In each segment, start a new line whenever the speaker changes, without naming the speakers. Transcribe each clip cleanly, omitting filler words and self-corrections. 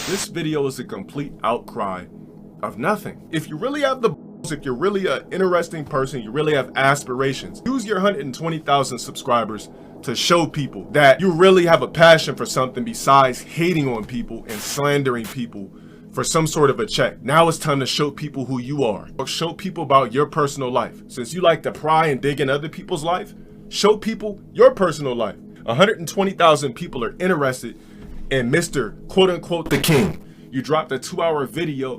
This video is a complete outcry of nothing. If you really have the balls, if you're really an interesting person, you really have aspirations, use your 120,000 subscribers to show people that you really have a passion for something besides hating on people and slandering people for some sort of a check. Now it's time to show people who you are. Or show people about your personal life. Since you like to pry and dig in other people's life, show people your personal life. 120,000 people are interested in Mr. quote unquote the king. You dropped a 2-hour video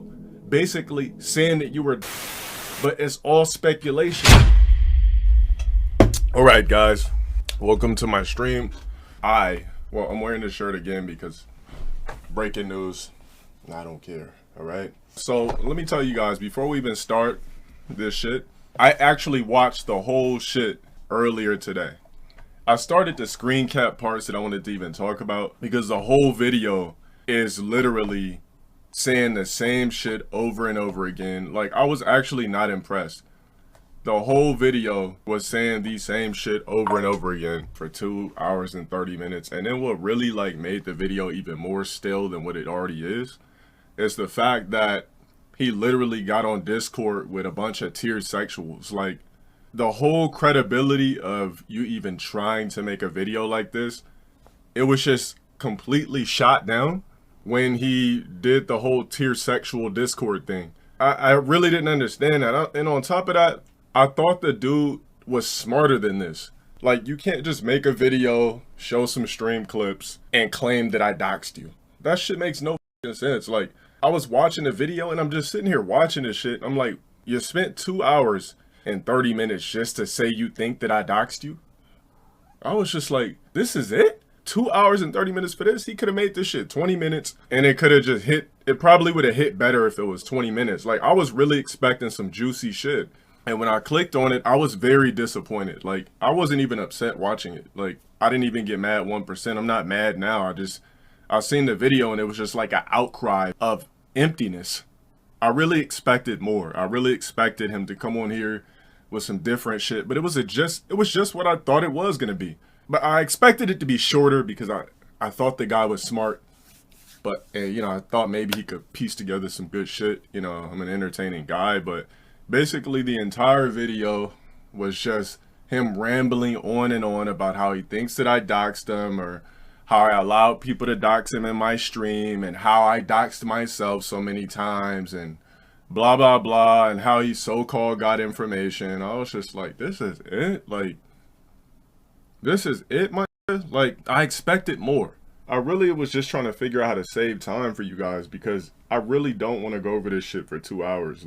basically saying that you were, but it's all speculation. All right, guys, welcome to my stream. I'm wearing this shirt again because breaking news. I don't care. All right. So let me tell you guys, before we even start this shit, I actually watched the whole shit earlier today. I started the screen cap parts that I wanted to even talk about because the whole video is literally saying the same shit over and over again. Like, I was actually not impressed. The whole video was saying the same shit over and over again for 2 hours and 30 minutes. And then what really like made the video even more stale than what it already is the fact that he literally got on Discord with a bunch of tiered sexuals. Like, the whole credibility of you even trying to make a video like this, it was just completely shot down when he did the whole tier sexual Discord thing. I really didn't understand that. And on top of that, I thought the dude was smarter than this. Like, you can't just make a video, show some stream clips, and claim that I doxed you. That shit makes no sense. Like, I was watching the video and I'm just sitting here watching this shit. I'm like, you spent 2 hours and 30 minutes just to say you think that I doxed you? I was just like, this is it? 2 hours and 30 minutes for this? He could have made this shit 20 minutes and it could have just hit. It probably would have hit better if it was 20 minutes. Like, I was really expecting some juicy shit. And when I clicked on it, I was very disappointed. Like, I wasn't even upset watching it. Like, I didn't even get mad 1%. I'm not mad now. I seen the video and it was just like an outcry of emptiness. I really expected more. I really expected him to come on here with some different shit, but it was just what I thought it was gonna be. But I expected it to be shorter because I thought the guy was smart. But you know, I thought maybe he could piece together some good shit. You know, I'm an entertaining guy, but basically the entire video was just him rambling on and on about how he thinks that I doxed him, or how I allowed people to dox him in my stream, and how I doxed myself so many times, and blah, blah, blah, and how he so-called got information. I was just like, this is it? Like, this is it, my nigga? Like, I expected more. I really was just trying to figure out how to save time for you guys because I really don't want to go over this shit for 2 hours.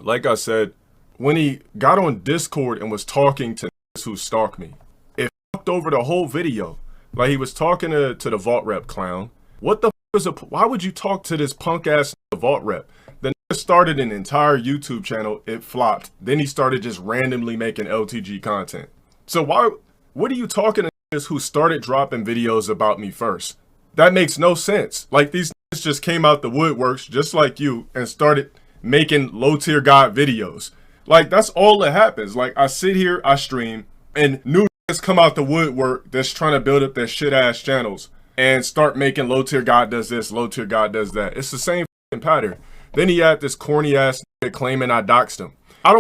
Like I said, when he got on Discord and was talking to who stalked me, it fucked over the whole video. Like, he was talking to the vault rep clown. What the f is why would you talk to this punk ass vault rep? The nigga started an entire YouTube channel, it flopped. Then he started just randomly making LTG content. So what are you talking to niggas who started dropping videos about me first? That makes no sense. Like, these niggas just came out the woodworks just like you and started making low tier god videos. Like, that's all that happens. Like, I sit here, I stream, and new niggas come out the woodwork that's trying to build up their shit ass channels and start making low tier god does this, low tier god does that. It's the same pattern. Then he had this corny ass nigga claiming I doxed him. I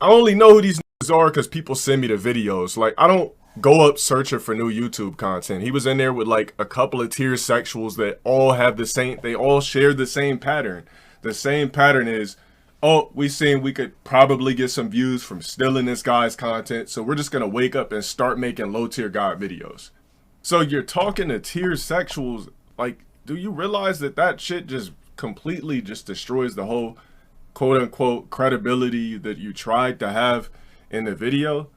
only know who these niggas are because people send me the videos. Like, I don't go up searching for new YouTube content. He was in there with like a couple of tier sexuals that all have the same, they all share the same pattern. The same pattern is, oh, we seen we could probably get some views from stealing this guy's content, so we're just gonna wake up and start making low tier god videos. So you're talking to tier sexuals. Like, do you realize that shit just completely just destroys the whole quote unquote credibility that you tried to have in the video?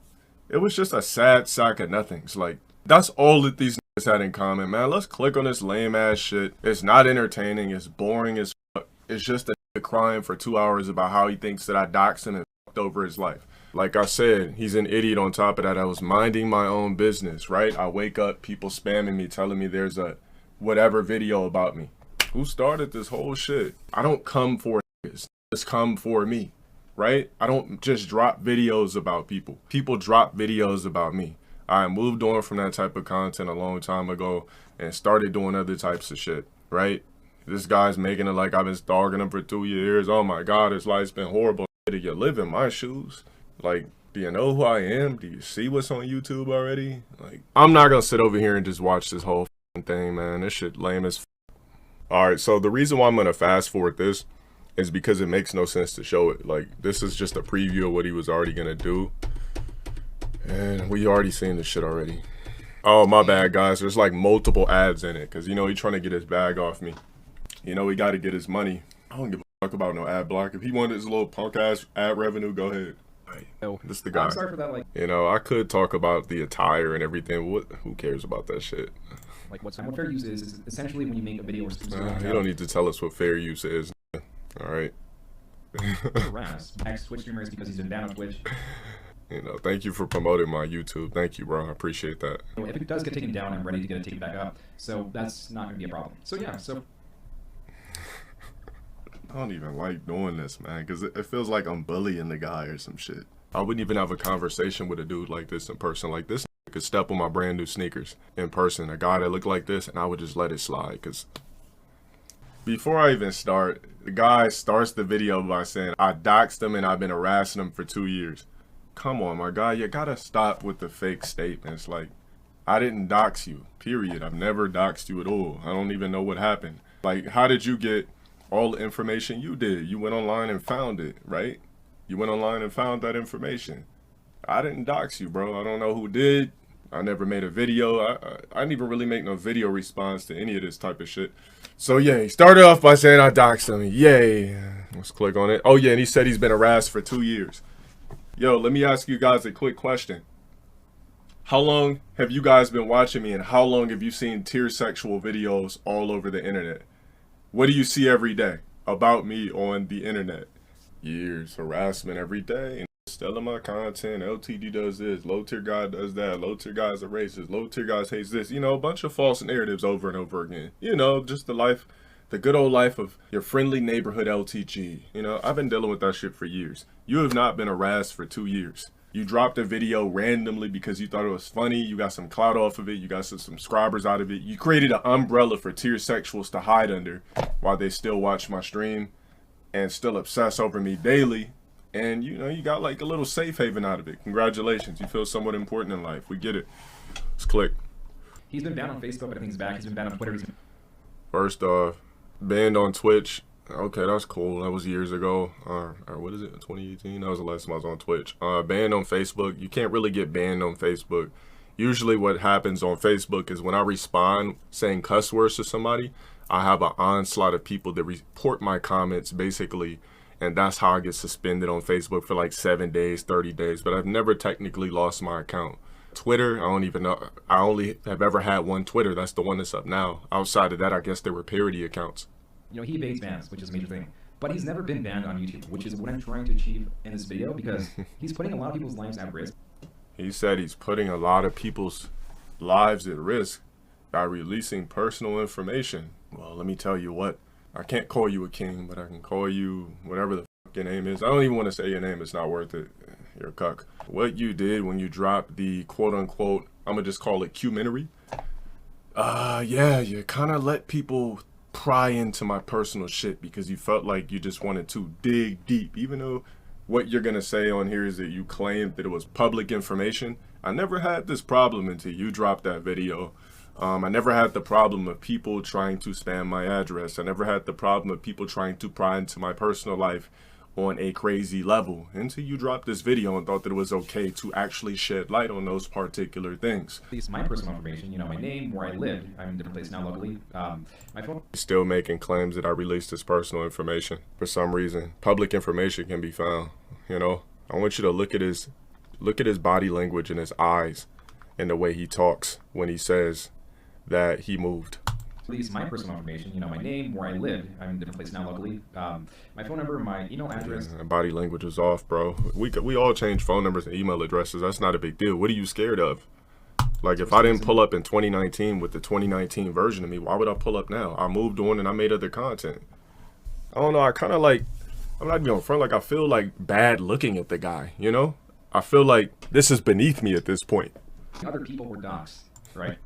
It was just a sad sack of nothings. Like, that's all that these niggas had in common, man. Let's click on this lame ass shit. It's not entertaining, it's boring as fuck. It's just a nigga crying for 2 hours about how he thinks that I doxed him and fucked over his life. Like I said, he's an idiot. On top of that, I was minding my own business, right? I wake up, people spamming me, telling me there's a whatever video about me. Who started this whole shit? I don't come for niggas. Just come for me, right? I don't just drop videos about people. People drop videos about me. I moved on from that type of content a long time ago and started doing other types of shit, right? This guy's making it like I've been stalking him for 2 years. Oh my God, his life's been horrible. Do you live in my shoes? Like, do you know who I am? Do you see what's on YouTube already? Like, I'm not gonna sit over here and just watch this whole thing, man. This shit lame as Alright, so the reason why I'm gonna fast forward this is because it makes no sense to show it. Like, this is just a preview of what he was already gonna do. And we already seen this shit already. Oh, my bad, guys. There's like multiple ads in it. Because, you know, he's trying to get his bag off me. You know, he got to get his money. I don't give a fuck about no ad block. If he wanted his little punk ass ad revenue, go ahead. Hey, this the guy.
I'm sorry for that. Like,
you know, I could talk about the attire and everything. Who cares about that shit?
Like, what fair use is essentially when you make a video or something.
You don't need to tell us what fair use is. All right.
Ex Twitch streamers because he's been banned on Twitch.
You know, thank you for promoting my YouTube. Thank you, bro. I appreciate that.
If it does get taken down, I'm ready to get it taken back up. So that's not going to be a problem. So yeah, so.
I don't even like doing this, man, because it feels like I'm bullying the guy or some shit. I wouldn't even have a conversation with a dude like this in person. Like, this could step on my brand new sneakers in person. A guy that looked like this, and I would just let it slide, because before I even start, the guy starts the video by saying, I doxed him and I've been harassing him for 2 years. Come on, my guy, you gotta stop with the fake statements. Like, I didn't dox you, period. I've never doxed you at all. I don't even know what happened. Like, how did you get all the information you did? You went online and found it, right? You went online and found that information. I didn't dox you, bro. I don't know who did. I never made a video. I didn't even really make no video response to any of this type of shit. So yeah, he started off by saying I doxed him. Yay. Let's click on it. Oh yeah, and he said he's been harassed for 2 years. Yo, let me ask you guys a quick question. How long have you guys been watching me, and how long have you seen tier sexual videos all over the internet? What do you see every day about me on the internet? Years, harassment every day, stealing my content, LTD does this, low tier guy does that, low tier guys are racist, low tier guys hates this, you know, a bunch of false narratives over and over again. You know, just the good old life of your friendly neighborhood LTG. You know, I've been dealing with that shit for years. You have not been harassed for 2 years. You dropped a video randomly because you thought it was funny. You got some clout off of it. You got some subscribers out of it. You created an umbrella for tier sexuals to hide under while they still watch my stream and still obsess over me daily. And, you know, you got like a little safe haven out of it. Congratulations. You feel somewhat important in life. We get it. Let's click.
He's been banned on Facebook, but I think he's back. He's been banned on Twitter.
First off, banned on Twitch. Okay, that's cool. That was years ago. Or what is it? 2018? That was the last time I was on Twitch. Banned on Facebook. You can't really get banned on Facebook. Usually what happens on Facebook is when I respond saying cuss words to somebody, I have an onslaught of people that report my comments basically, and that's how I get suspended on Facebook for like 7 days, 30 days. But I've never technically lost my account. Twitter, I don't even know. I only have ever had one Twitter. That's the one that's up now. Outside of that, I guess they were parody accounts.
You know, he evades bans, which is a major thing. But he's never been banned on YouTube, which is what I'm trying to achieve in this video, because he's putting a lot of people's lives at risk.
He said he's putting a lot of people's lives at risk by releasing personal information. Well, let me tell you what. I can't call you a king, but I can call you whatever the fuck your name is. I don't even want to say your name. It's not worth it. You're a cuck. What you did when you dropped the quote-unquote, I'm going to just call it Q-mentary. Yeah, you kind of let people pry into my personal shit because you felt like you just wanted to dig deep, even though what you're gonna say on here is that you claimed that it was public information. I never had this problem until you dropped that video. I never had the problem of people trying to spam my address. I never had the problem of people trying to pry into my personal life on a crazy level until you dropped this video and thought that it was okay to actually shed light on those particular things.
At least my personal information, you know, my name, where I lived. I'm in a different place now locally. My phone.
Still making claims that I released his personal information for some reason. Public information can be found, you know. I want you to look at his body language and his eyes and the way he talks when he says that he moved.
At least my personal information, you know, my name, where I lived. I'm in a different place now locally. My phone number, my email address.
Yeah, body language is off, bro. We all change phone numbers and email addresses. That's not a big deal. What are you scared of? Like, if I didn't pull up in 2019 with the 2019 version of me, why would I pull up now? I moved on and I made other content. I don't know. I kind of like, I'm not even on front. Like, I feel like bad looking at the guy, you know? I feel like this is beneath me at this point.
Other people were doxxed, right?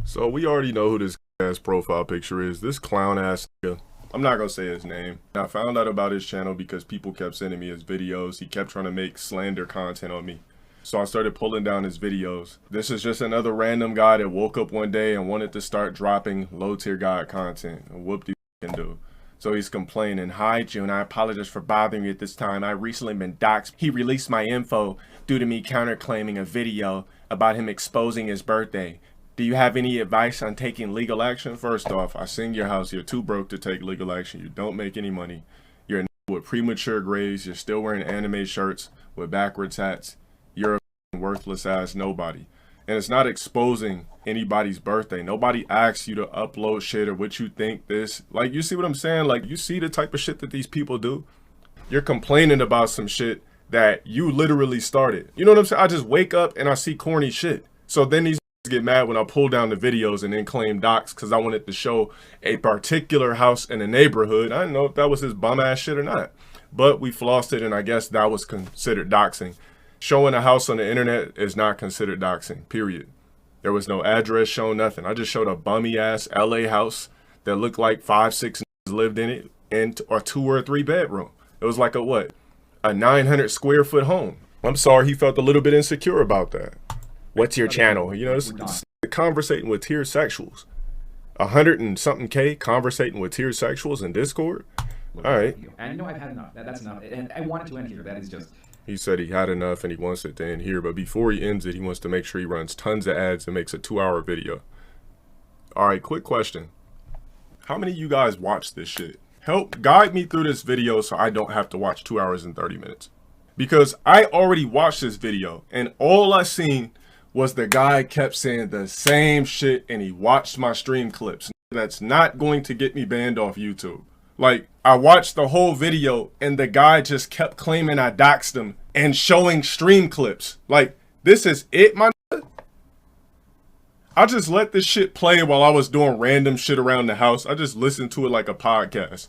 So we already know who this ass profile picture is. This clown ass nigga. I'm not gonna say his name. I found out about his channel because people kept sending me his videos. He kept trying to make slander content on me. So I started pulling down his videos. This is just another random guy that woke up one day and wanted to start dropping low tier god content. Whoop de fucking do. So he's complaining, "Hi Joon, I apologize for bothering you at this time. I've recently been doxxed. He released my info due to me counterclaiming a video about him exposing his birthday. Do you have any advice on taking legal action?" First off, I sing your house. You're too broke to take legal action. You don't make any money. You're a nigga with premature grades. You're still wearing anime shirts with backwards hats. You're a worthless ass nobody. And it's not exposing anybody's birthday. Nobody asks you to upload shit or what you think this. Like, you see what I'm saying? Like, you see the type of shit that these people do? You're complaining about some shit that you literally started. You know what I'm saying? I just wake up and I see corny shit. So then these get mad when I pull down the videos and then claim docs because I wanted to show a particular house in a neighborhood. I didn't know if that was his bum ass shit or not. But we flossed it, and I guess that was considered doxing. Showing a house on the internet is not considered doxing, period. There was no address shown, nothing. I just showed a bummy ass LA house that looked like 5-6 lived in it, and a 2 or 3 bedroom. It was like a 900 square foot home. I'm sorry he felt a little bit insecure about that. What's your channel? You know, it's conversating with tier sexuals. 100 and something K conversating with tier sexuals in Discord. All right.
And you know, I've had enough. That's enough. And I want it to end here. That is just.
He said he had enough and he wants it to end here, but before he ends it, he wants to make sure he runs tons of ads and makes a 2-hour video. All right, quick question. How many of you guys watch this shit? Help guide me through this video so I don't have to watch 2 hours and 30 minutes. Because I already watched this video and all I seen was the guy kept saying the same shit and he watched my stream clips. That's not going to get me banned off YouTube. Like, I watched the whole video and the guy just kept claiming I doxed him and showing stream clips. Like, this is it, my nigga? I just let this shit play while I was doing random shit around the house. I just listened to it like a podcast.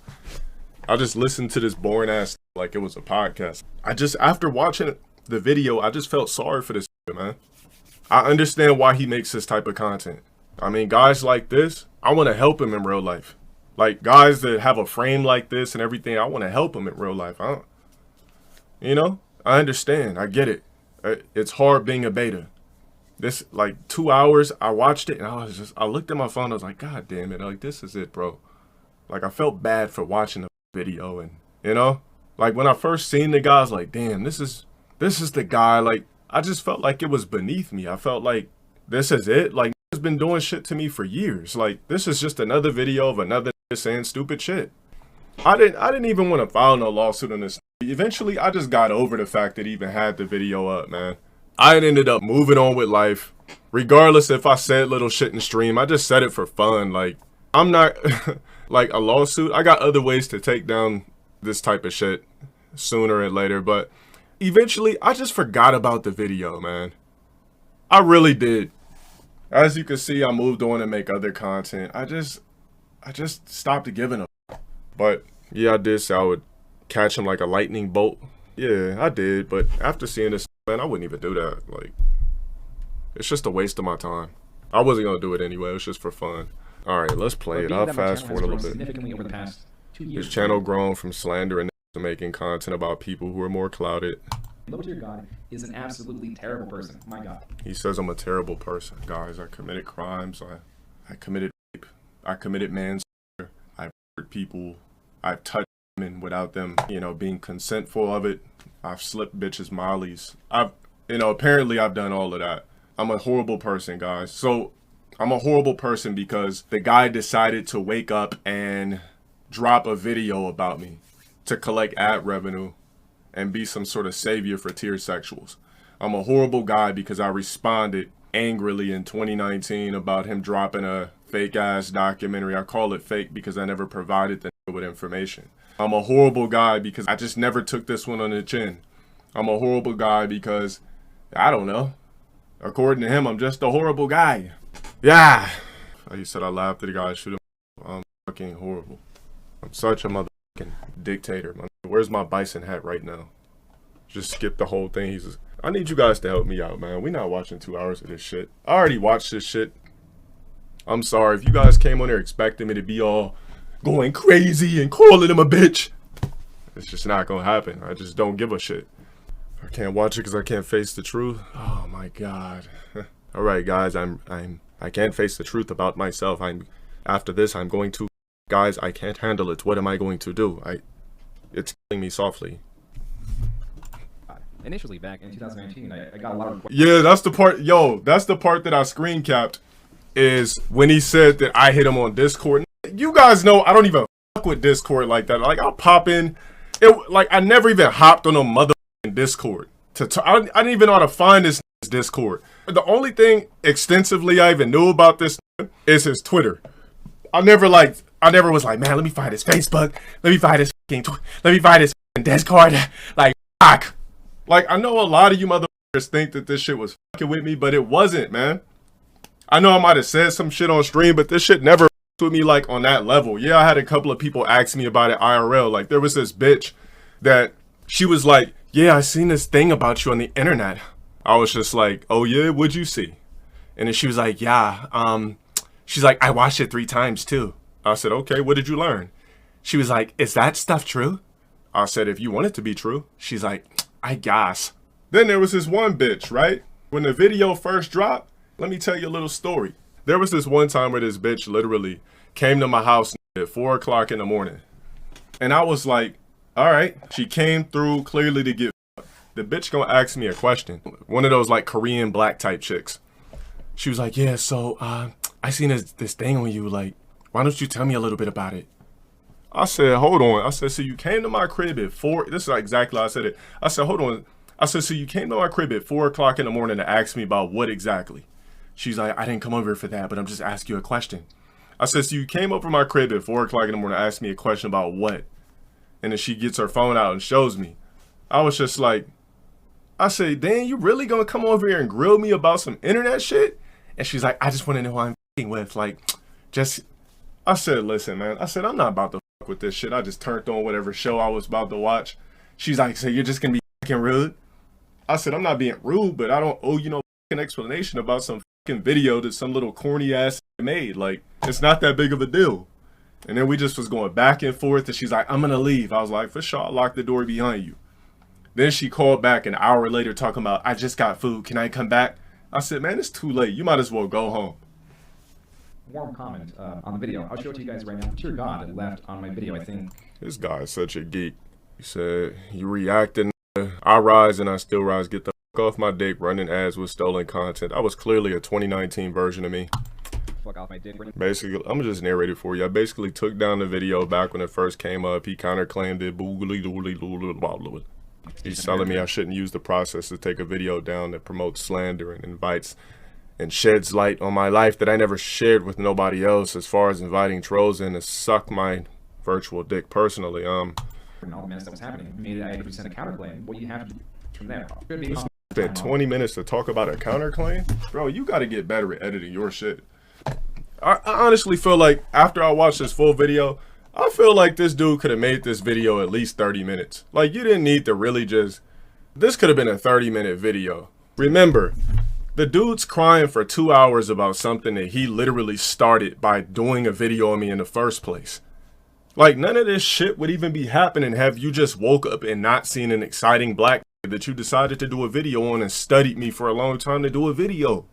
I just listened to this boring ass like it was a podcast. After watching the video, I just felt sorry for this nigga, man. I understand why he makes this type of content. I mean, guys like this, I want to help him in real life. Like, guys that have a frame like this and everything, I want to help them in real life. You know, I understand. I get it. It's hard being a beta. This, like, 2 hours, I watched it, and I looked at my phone, I was like, God damn it. Like, this is it, bro. Like, I felt bad for watching the video, and, you know? Like, when I first seen the guy, I was like, damn, this is the guy. Like, I just felt like it was beneath me. I felt like, this is it? Like, has been doing shit to me for years. Like, this is just another video of another saying stupid shit. I didn't even want to file no lawsuit on this. Eventually, I just got over the fact that he even had the video up, man. I ended up moving on with life. Regardless if I said little shit in stream, I just said it for fun. Like, I'm not, like, a lawsuit. I got other ways to take down this type of shit sooner or later, but eventually, I just forgot about the video, man. I really did. As you can see, I moved on to make other content. I just stopped giving a. But yeah, I did say I would catch him like a lightning bolt. Yeah, I did. But after seeing this, man, I wouldn't even do that. Like, it's just a waste of my time. I wasn't gonna do it anyway. It was just for fun. All right, let's play it. I'll fast forward a little bit.
Significantly over the past 2 years.
His channel grown from slander and to making content about people who are more clouded.
Low tier God is an absolutely terrible person. My God.
He says I'm a terrible person. Guys, I committed crimes. I committed rape. I committed manslaughter. I hurt people. I've touched women without them, you know, being consentful of it. I've slipped bitches mollies. Apparently I've done all of that. I'm a horrible person, guys. So I'm a horrible person because the guy decided to wake up and drop a video about me to collect ad revenue and be some sort of savior for tier sexuals. I'm a horrible guy because I responded angrily in 2019 about him dropping a fake ass documentary. I call it fake because I never provided the nigga with information. I'm a horrible guy because I just never took this one on the chin. I'm a horrible guy because, I don't know, according to him, I'm just a horrible guy. Yeah. He said I laughed at the guy shoot him. I'm fucking horrible. I'm such a motherfucking dictator. Where's my bison hat right now? Just skip the whole thing. I need you guys to help me out, man. We're not watching 2 hours of this shit. I already watched this shit. I'm sorry. If you guys came on there expecting me to be all going crazy and calling him a bitch, it's just not gonna happen. I just don't give a shit. I can't watch it because I can't face the truth. Oh my God. All right, guys, I can't face the truth about myself. After this, I'm going to, guys, I can't handle it. What am I going to do? It's killing me softly.
Initially, back in 2019, I got a lot of...
Yeah, that's the part, yo, that's the part that I screen capped, is when he said that I hit him on Discord. You guys know I don't even fuck with Discord like that. Like, I'll pop in, like, I never even hopped on a motherfucking Discord. I didn't even know how to find this Discord. The only thing extensively I even knew about this is his Twitter. I never was like, man, let me find his Facebook. Let me find his Discord. Like, fuck. Like, I know a lot of you motherfuckers think that this shit was fucking with me, but it wasn't, man. I know I might have said some shit on stream, but this shit never with me, like, on that level. Yeah, I had a couple of people ask me about it IRL. Like, there was this bitch that she was like, yeah, I seen this thing about you on the internet. I was just like, oh yeah, what'd you see? And then she was like, yeah, she's like, I watched it 3 times too. I said, okay, what did you learn? She was like, is that stuff true? I said, if you want it to be true. She's like, I guess. Then there was this one bitch, right? When the video first dropped, let me tell you a little story. There was this one time where this bitch literally came to my house at 4 o'clock in the morning. And I was like, all right. She came through clearly to get the bitch gonna ask me a question. One of those like Korean black type chicks. She was like, yeah, so I seen this thing on you. Like, why don't you tell me a little bit about it? I said, hold on. I said, so you came to my crib at 4. This is exactly how I said it. I said, hold on. I said, so you came to my crib at 4 o'clock in the morning to ask me about what exactly? She's like, I didn't come over here for that, but I'm just asking you a question. I said, so you came over my crib at 4 o'clock in the morning to ask me a question about what? And then she gets her phone out and shows me. I was just like, I said, Dan, you really gonna come over here and grill me about some internet shit? And she's like, I just want to know who I'm f***ing with. Like, just, I said, listen, man. I said, I'm not about to fuck with this shit. I just turned on whatever show I was about to watch. She's like, so you're just gonna be f***ing rude? I said, I'm not being rude, but I don't owe you no f***ing explanation about some f***ing video that some little corny ass made. Like, it's not that big of a deal. And then we just was going back and forth, and she's like, I'm gonna leave. I was like, for sure, I'll lock the door behind you. Then she called back an hour later talking about, I just got food. Can I come back? I said, man, it's too late. You might as well go home.
Warm comment on the video. I'll show it to you guys right now. Dear God left on my video, I think.
This guy is such a geek. He said, you reacting. I rise and I still rise. Get the fuck off my dick running ads with stolen content. I was clearly a 2019 version of me.
Fuck off my dick.
Basically, I'm just narrating for you. I basically took down the video back when it first came up. He counterclaimed it. He's telling me I shouldn't use the process to take a video down that promotes slander and invites and sheds light on my life that I never shared with nobody else, as far as inviting trolls in to suck my virtual dick personally.
And all the mess that was happening made it I had to present a counterclaim. What you have to do from there.
Spent 20 minutes to talk about a counterclaim? Bro, you got to get better at editing your shit. I honestly feel like after I watched this full video, I feel like this dude could have made this video at least 30 minutes. Like, you didn't need to really just... This could have been a 30-minute video. Remember, the dude's crying for 2 hours about something that he literally started by doing a video on me in the first place. Like, none of this shit would even be happening have you just woke up and not seen an exciting black that you decided to do a video on and studied me for a long time to do a video.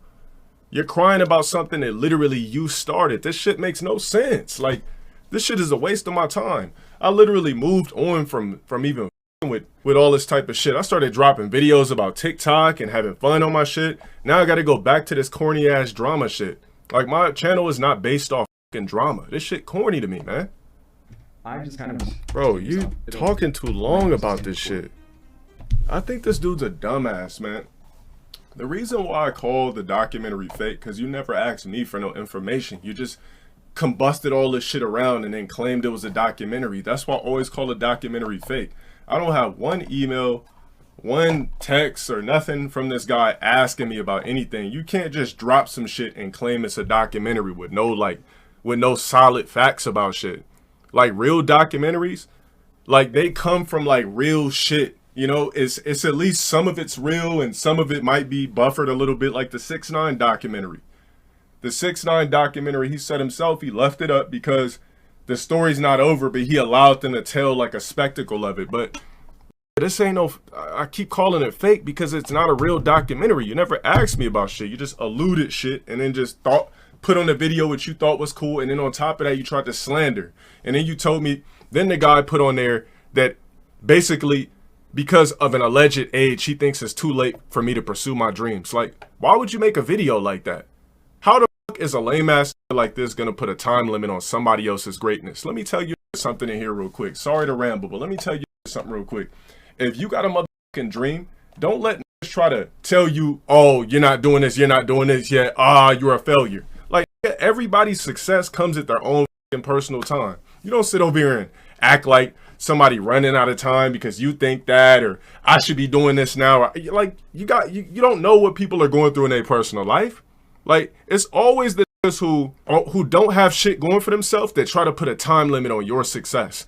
You're crying about something that literally you started. This shit makes no sense. Like, this shit is a waste of my time. I literally moved on from even with all this type of shit. I started dropping videos about TikTok and having fun on my shit. Now I gotta go back to this corny ass drama shit. Like, my channel is not based off fucking drama. This shit corny to me, man.
I just kind of...
Bro, you talking too long about this shit. I think this dude's a dumbass, man. The reason why I call the documentary fake, because you never asked me for no information. You just combusted all this shit around and then claimed it was a documentary. That's why I always call a documentary fake. I don't have one email, one text or nothing from this guy asking me about anything. You can't just drop some shit and claim it's a documentary with no solid facts about shit. Like, real documentaries, like, they come from like real shit. You know, it's at least some of it's real and some of it might be buffered a little bit, like the 6ix9ine documentary. The 6ix9ine documentary, he said himself, he left it up because the story's not over, but he allowed them to tell like a spectacle of it. But this ain't no, I keep calling it fake because it's not a real documentary. You never asked me about shit. You just alluded shit and then just put on the video what you thought was cool. And then on top of that, you tried to slander. And then you told me, then the guy put on there that basically because of an alleged age, he thinks it's too late for me to pursue my dreams. Like, why would you make a video like that? How the fuck is a lame ass like this gonna put a time limit on somebody else's greatness? Let me tell you something in here real quick. Sorry to ramble, but let me tell you something real quick. If you got a motherfucking dream, don't let niggas try to tell you, oh, you're not doing this yet. You're a failure. Like, everybody's success comes at their own personal time. You don't sit over here and act like somebody running out of time because you think that, or I should be doing this now. Like, you don't know what people are going through in their personal life. Like, it's always the niggas who don't have shit going for themselves that try to put a time limit on your success.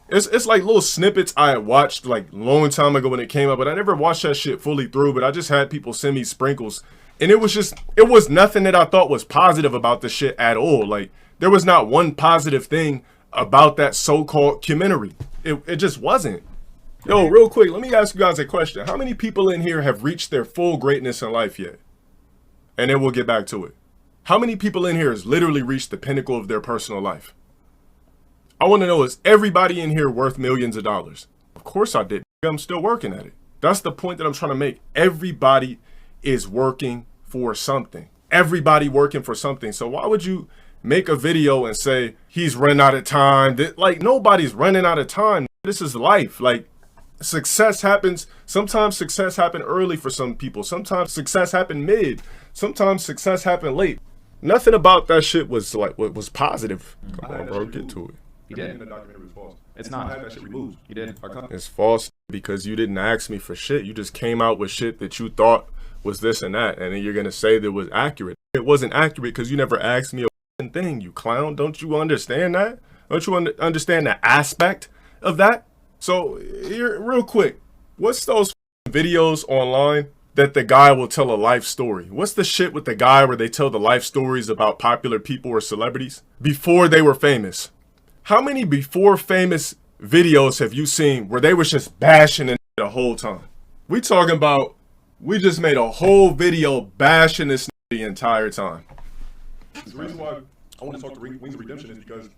It's like little snippets I had watched like a long time ago when it came up, but I never watched that shit fully through, but I just had people send me sprinkles. And it was nothing that I thought was positive about the shit at all. Like, there was not one positive thing about that so-called documentary. It just wasn't. Yo, real quick, let me ask you guys a question. How many people in here have reached their full greatness in life yet? And then we'll get back to it. How many people in here has literally reached the pinnacle of their personal life? I want to know, is everybody in here worth millions of dollars? Of course I did. I'm still working at it. That's the point that I'm trying to make. Everybody is working for something. Everybody working for something. So why would you make a video and say he's running out of time? Like, nobody's running out of time. This is life. Like, success happens. Sometimes success happen early for some people. Sometimes success happen mid. Sometimes success happen late. Nothing about that shit was like what was positive. Come on, bro, get to it.
You did. The documentary was false. It's not. I had that shit removed. You did.
It's false because you didn't ask me for shit. You just came out with shit that you thought was this and that, and then you're gonna say that it was accurate. It wasn't accurate because you never asked me a thing, you clown. Don't you understand that? Don't you understand the aspect of that? So, here, real quick, what's those videos online that the guy will tell a life story? What's the shit with the guy where they tell the life stories about popular people or celebrities before they were famous? How many before famous videos have you seen where they was just bashing it the whole time? We talking about, we just made a whole video bashing this the entire time.
The reason why I want to talk to Wings of Redemption is because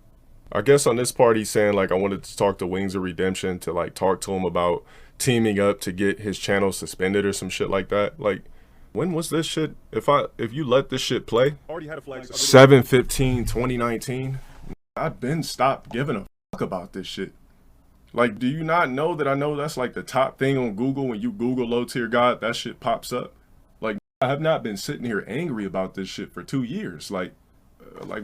I guess on this part he's saying like I wanted to talk to Wings of Redemption to like talk to him about teaming up to get his channel suspended or some shit like that. Like, when was this shit? If you let this shit play,
already had a flag.
7/15/2019. I've been stopped giving a fuck about this shit. Like, do you not know that I know that's like the top thing on Google when you Google low tier God, that shit pops up? Like, I have not been sitting here angry about this shit for 2 years. Like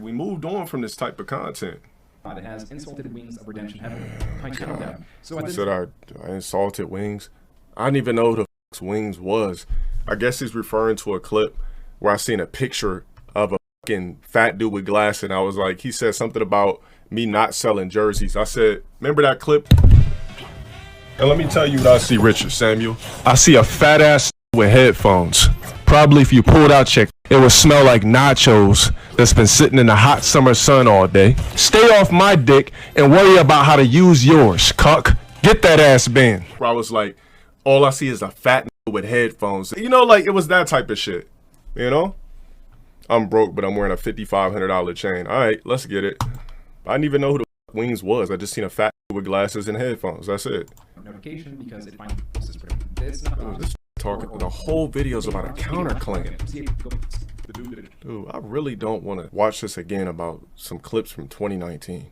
we moved on from this type of content.
It has insulted Wings of Redemption heavily. I channeled that. So
I said I insulted Wings. I didn't even know who the fuck Wings was. I guess he's referring to a clip where I seen a picture of a fucking fat dude with glasses, and I was like, he said something about me not selling jerseys. I said, remember that clip? And let me tell you what I see, Richard Samuel. I see a fat ass with headphones. Probably if you pulled out your, it would smell like nachos that's been sitting in the hot summer sun all day. Stay off my dick and worry about how to use yours, cuck. Get that ass banned. Where I was like, all I see is a fat with headphones. You know, like, it was that type of shit, you know? I'm broke, but I'm wearing a $5,500 chain. All right, let's get it. I didn't even know who the Wings was. I just seen a fat with glasses and headphones. That's it.
Notification because it finds this not
this talking the whole video's about a counterclaim. Dude, I really don't want to watch this again about some clips from 2019.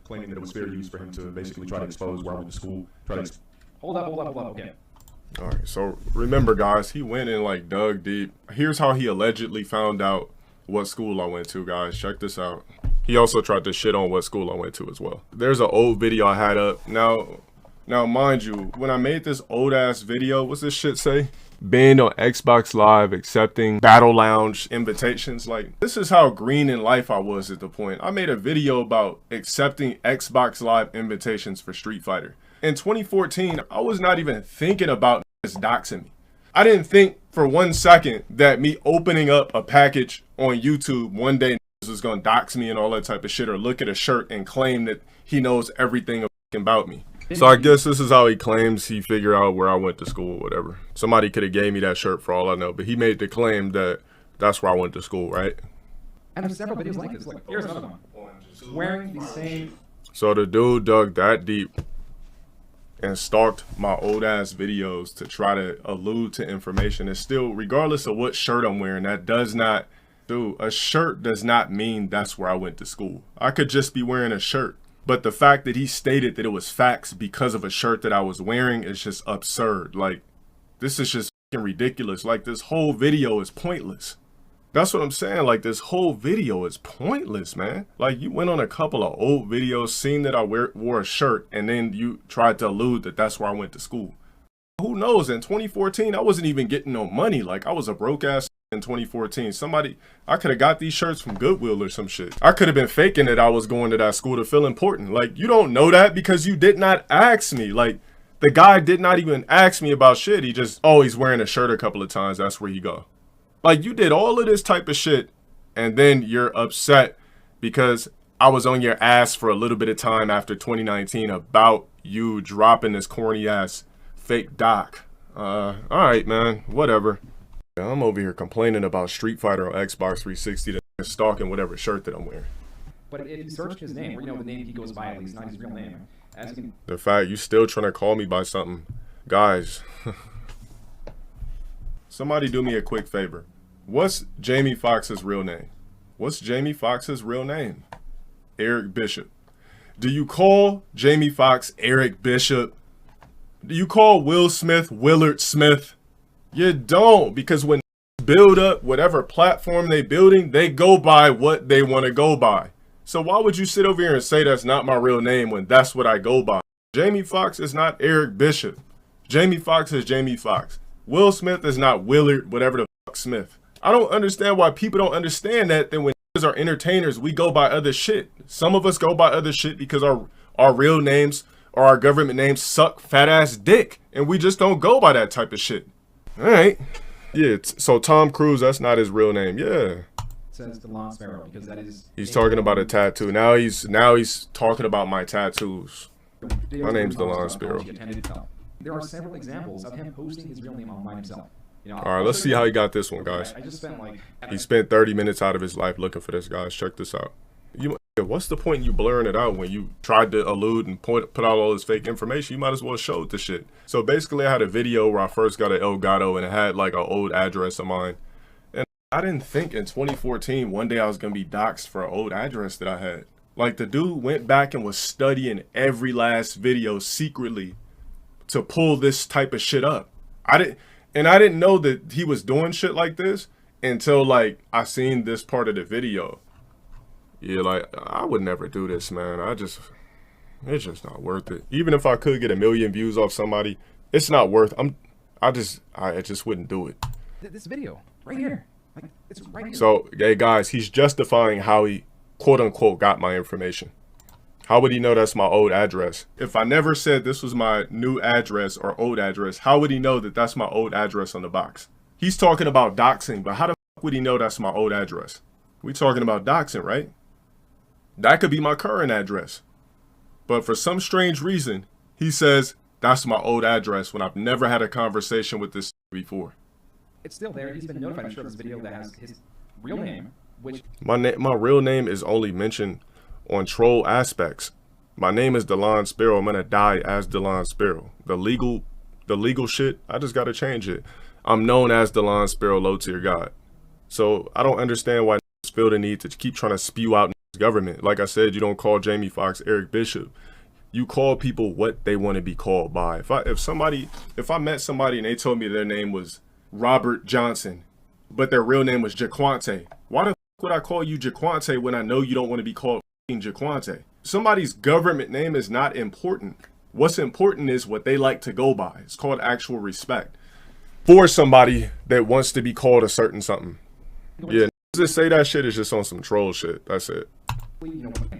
Claiming that it was fair use for him to basically try to expose where I went to school.
Hold up, okay.
All right, so remember, guys, he went and like dug deep. Here's how he allegedly found out what school I went to, guys. Check this out. He also tried to shit on what school I went to as well. There's an old video I had up. Now, mind you, when I made this old ass video, what's this shit say? Banned on Xbox Live, accepting Battle Lounge invitations. Like, this is how green in life I was at the point. I made a video about accepting Xbox Live invitations for Street Fighter. In 2014, I was not even thinking about doxing me. I didn't think for 1 second that me opening up a package on YouTube one day is gonna dox me and all that type of shit, or look at a shirt and claim that he knows everything about me. So I guess this is how he claims he figured out where I went to school or whatever. Somebody could have gave me that shirt for all I know, but he made the claim that that's where I went to school, right?
And there's several videos like this. Look, here's another one. Wearing the same.
So the dude dug that deep and stalked my old ass videos to try to allude to information. And still, regardless of what shirt I'm wearing, that does not, dude, a shirt does not mean that's where I went to school. I could just be wearing a shirt. But the fact that he stated that it was facts because of a shirt that I was wearing is just absurd. Like, this is just fucking ridiculous. Like, this whole video is pointless. That's what I'm saying. Like, this whole video is pointless, man. Like, you went on a couple of old videos, seen that I wore a shirt, and then you tried to allude that that's where I went to school. Who knows? In 2014, I wasn't even getting no money. Like, I was a broke ass in 2014. I could have got these shirts from Goodwill or some shit. I could have been faking that I was going to that school to feel important. Like, you don't know that because you did not ask me. Like, the guy did not even ask me about shit. He just, oh, he's wearing a shirt a couple of times. That's where he go. Like, you did all of this type of shit, and then you're upset because I was on your ass for a little bit of time after 2019 about you dropping this corny ass fake doc. All right, man, whatever. I'm over here complaining about Street Fighter on Xbox 360 and stalking whatever shirt that I'm wearing.
But if you search his name, or the name he goes by, at least not his real name, as you can.
The fact you still trying to call me by something, guys. Somebody do me a quick favor. What's Jamie Foxx's real name? What's Jamie Foxx's real name? Eric Bishop. Do you call Jamie Foxx Eric Bishop? Do you call Will Smith Willard Smith? You don't, because when build up whatever platform they building, they go by what they want to go by. So why would you sit over here and say that's not my real name when that's what I go by? Jamie Foxx is not Eric Bishop. Jamie Foxx is Jamie Foxx. Will Smith is not Willard, whatever the fuck Smith. I don't understand why people don't understand that when are entertainers, we go by other shit. Some of us go by other shit because our real names or our government names suck fat ass dick. And we just don't go by that type of shit. All right. Yeah, so Tom Cruise, that's not his real name. Yeah.
It says DeLon Sparrow because that is.
He's talking about a tattoo. Now he's talking about my tattoos. My name's DeLon Sparrow.
There are several examples of him posting his real name online himself.
All right, let's see how he got this one, guys.
I just spent
he spent 30 minutes out of his life looking for this, guys. Check this out. What's the point in you blurring it out when you tried to allude and put out all this fake information? You might as well show the shit. So basically, I had a video where I first got an Elgato and it had like an old address of mine. And I didn't think in 2014 one day I was going to be doxxed for an old address that I had. Like, the dude went back and was studying every last video secretly to pull this type of shit up. I didn't know that he was doing shit like this until like I seen this part of the video. Yeah, like, I would never do this, man. It's just not worth it. Even if I could get 1 million views off somebody, it's not worth. I just wouldn't do it.
This video right here, like, it's right here.
So, hey guys, he's justifying how he quote unquote got my information. How would he know that's my old address? If I never said this was my new address or old address, how would he know that that's my old address on the box? He's talking about doxing, but how the fuck would he know that's my old address? We talking about doxing, right? That could be my current address. But for some strange reason, he says that's my old address when I've never had a conversation with this before.
It's still there. He's been notified to show this video that has his real name, which... My
real name is only mentioned on troll aspects. My name is DeLon Sparrow. I'm gonna die as DeLon Sparrow. The legal shit, I just gotta change it. I'm known as DeLon Sparrow, low tier god. So I don't understand why feel the need to keep trying to spew out government. Like I said, you don't call Jamie Foxx Eric Bishop. You call people what they want to be called by. If I met somebody and they told me their name was Robert Johnson, but their real name was Jaquante, why the fuck would I call you Jaquante when I know you don't want to be called Jaquante? Somebody's government name is not important. What's important is what they like to go by. It's called actual respect for somebody that wants to be called a certain something. Yeah, just say that shit is just on some troll shit. That's it.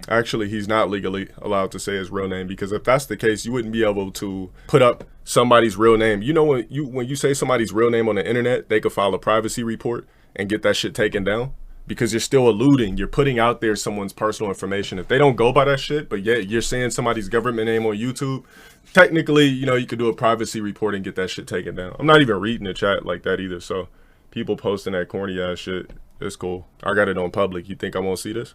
Actually, he's not legally allowed to say his real name, because if that's the case, you wouldn't be able to put up somebody's real name. You know, when you say somebody's real name on the internet, they could file a privacy report and get that shit taken down. because you're still alluding. You're putting out there someone's personal information. If they don't go by that shit, but yet you're saying somebody's government name on YouTube, technically, you know, you could do a privacy report and get that shit taken down. I'm not even reading the chat like that either. So people posting that corny ass shit, it's cool. I got it on public. You think I won't see this?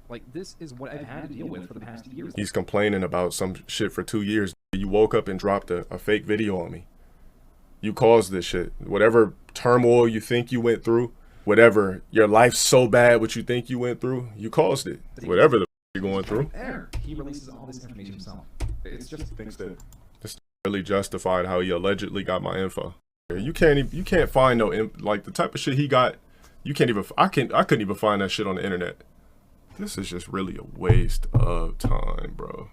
Like, this is what I've had to deal with for the past years.
He's complaining about some shit for 2 years. You woke up and dropped a fake video on me. You caused this shit. Whatever turmoil you think you went through, whatever, your life's so bad what you think you went through, you caused it. Whatever the you're going through.
There, he releases all this information himself. It's just
Thinks that
This really justified how he allegedly got my info. You can't find no like the type of shit he got. You can't even. I couldn't even find that shit on the internet. This is just really a waste of time, bro.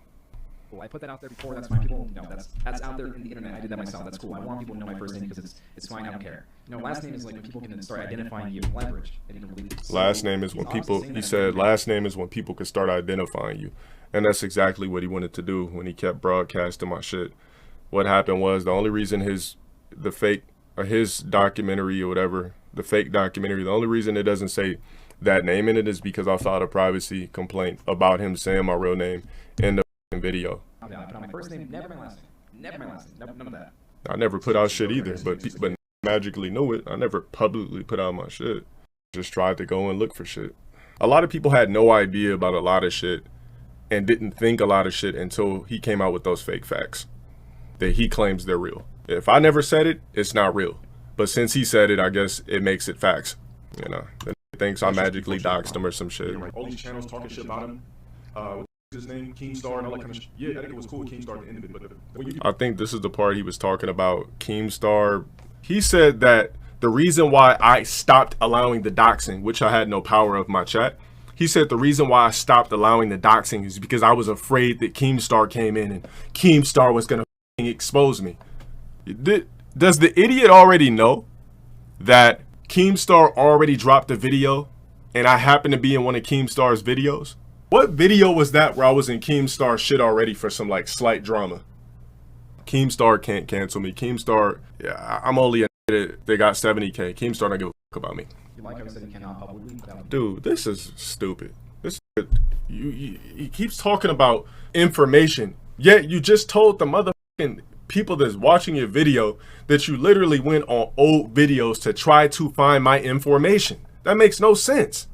Well, I put that out there before. That's fine. People, no, that's out there in the internet. I did that myself. That's cool. I want people to know my first name because it's fine. I don't care. You know, last name is like when people can start identifying you. Leverage. And you can really,
Last name is when people. He said last name is when people can start identifying you, and that's exactly what he wanted to do when he kept broadcasting my shit. What happened was the only reason his documentary or whatever, the fake documentary, the only reason it doesn't say that name in it is because I filed a privacy complaint about him saying my real name in the video.
I put on my first name, never my last name. Never my last name. None of that.
I never put out shit either, but magically knew it. I never publicly put out my shit. Just tried to go and look for shit. A lot of people had no idea about a lot of shit and didn't think a lot of shit until he came out with those fake facts that he claims they're real. If I never said it, it's not real. But since he said it, I guess it makes it facts. You know, he thinks I magically doxed him or some shit.
all these channels talking shit about him. His name, Keemstar, and all that kind of shit. Yeah, I think it was cool with Keemstar at the end of it. But when you
I think this is the part he was talking about, Keemstar. He said that the reason why I stopped allowing the doxing, which I had no power of my chat, he said the reason why I stopped allowing the doxing is because I was afraid that Keemstar came in and Keemstar was going to expose me. Does the idiot already know that Keemstar already dropped a video and I happen to be in one of Keemstar's videos? What video was that where I was in Keemstar shit already for some like slight drama? Keemstar can't cancel me. Keemstar, yeah, I'm only a they got 70K. Keemstar don't give a fuck about me.
You like how he said he cannot publicly put out.
Dude, this is stupid. He keeps talking about information, yet you just told the motherfucking people that's watching your video that you literally went on old videos to try to find my information. That makes no sense.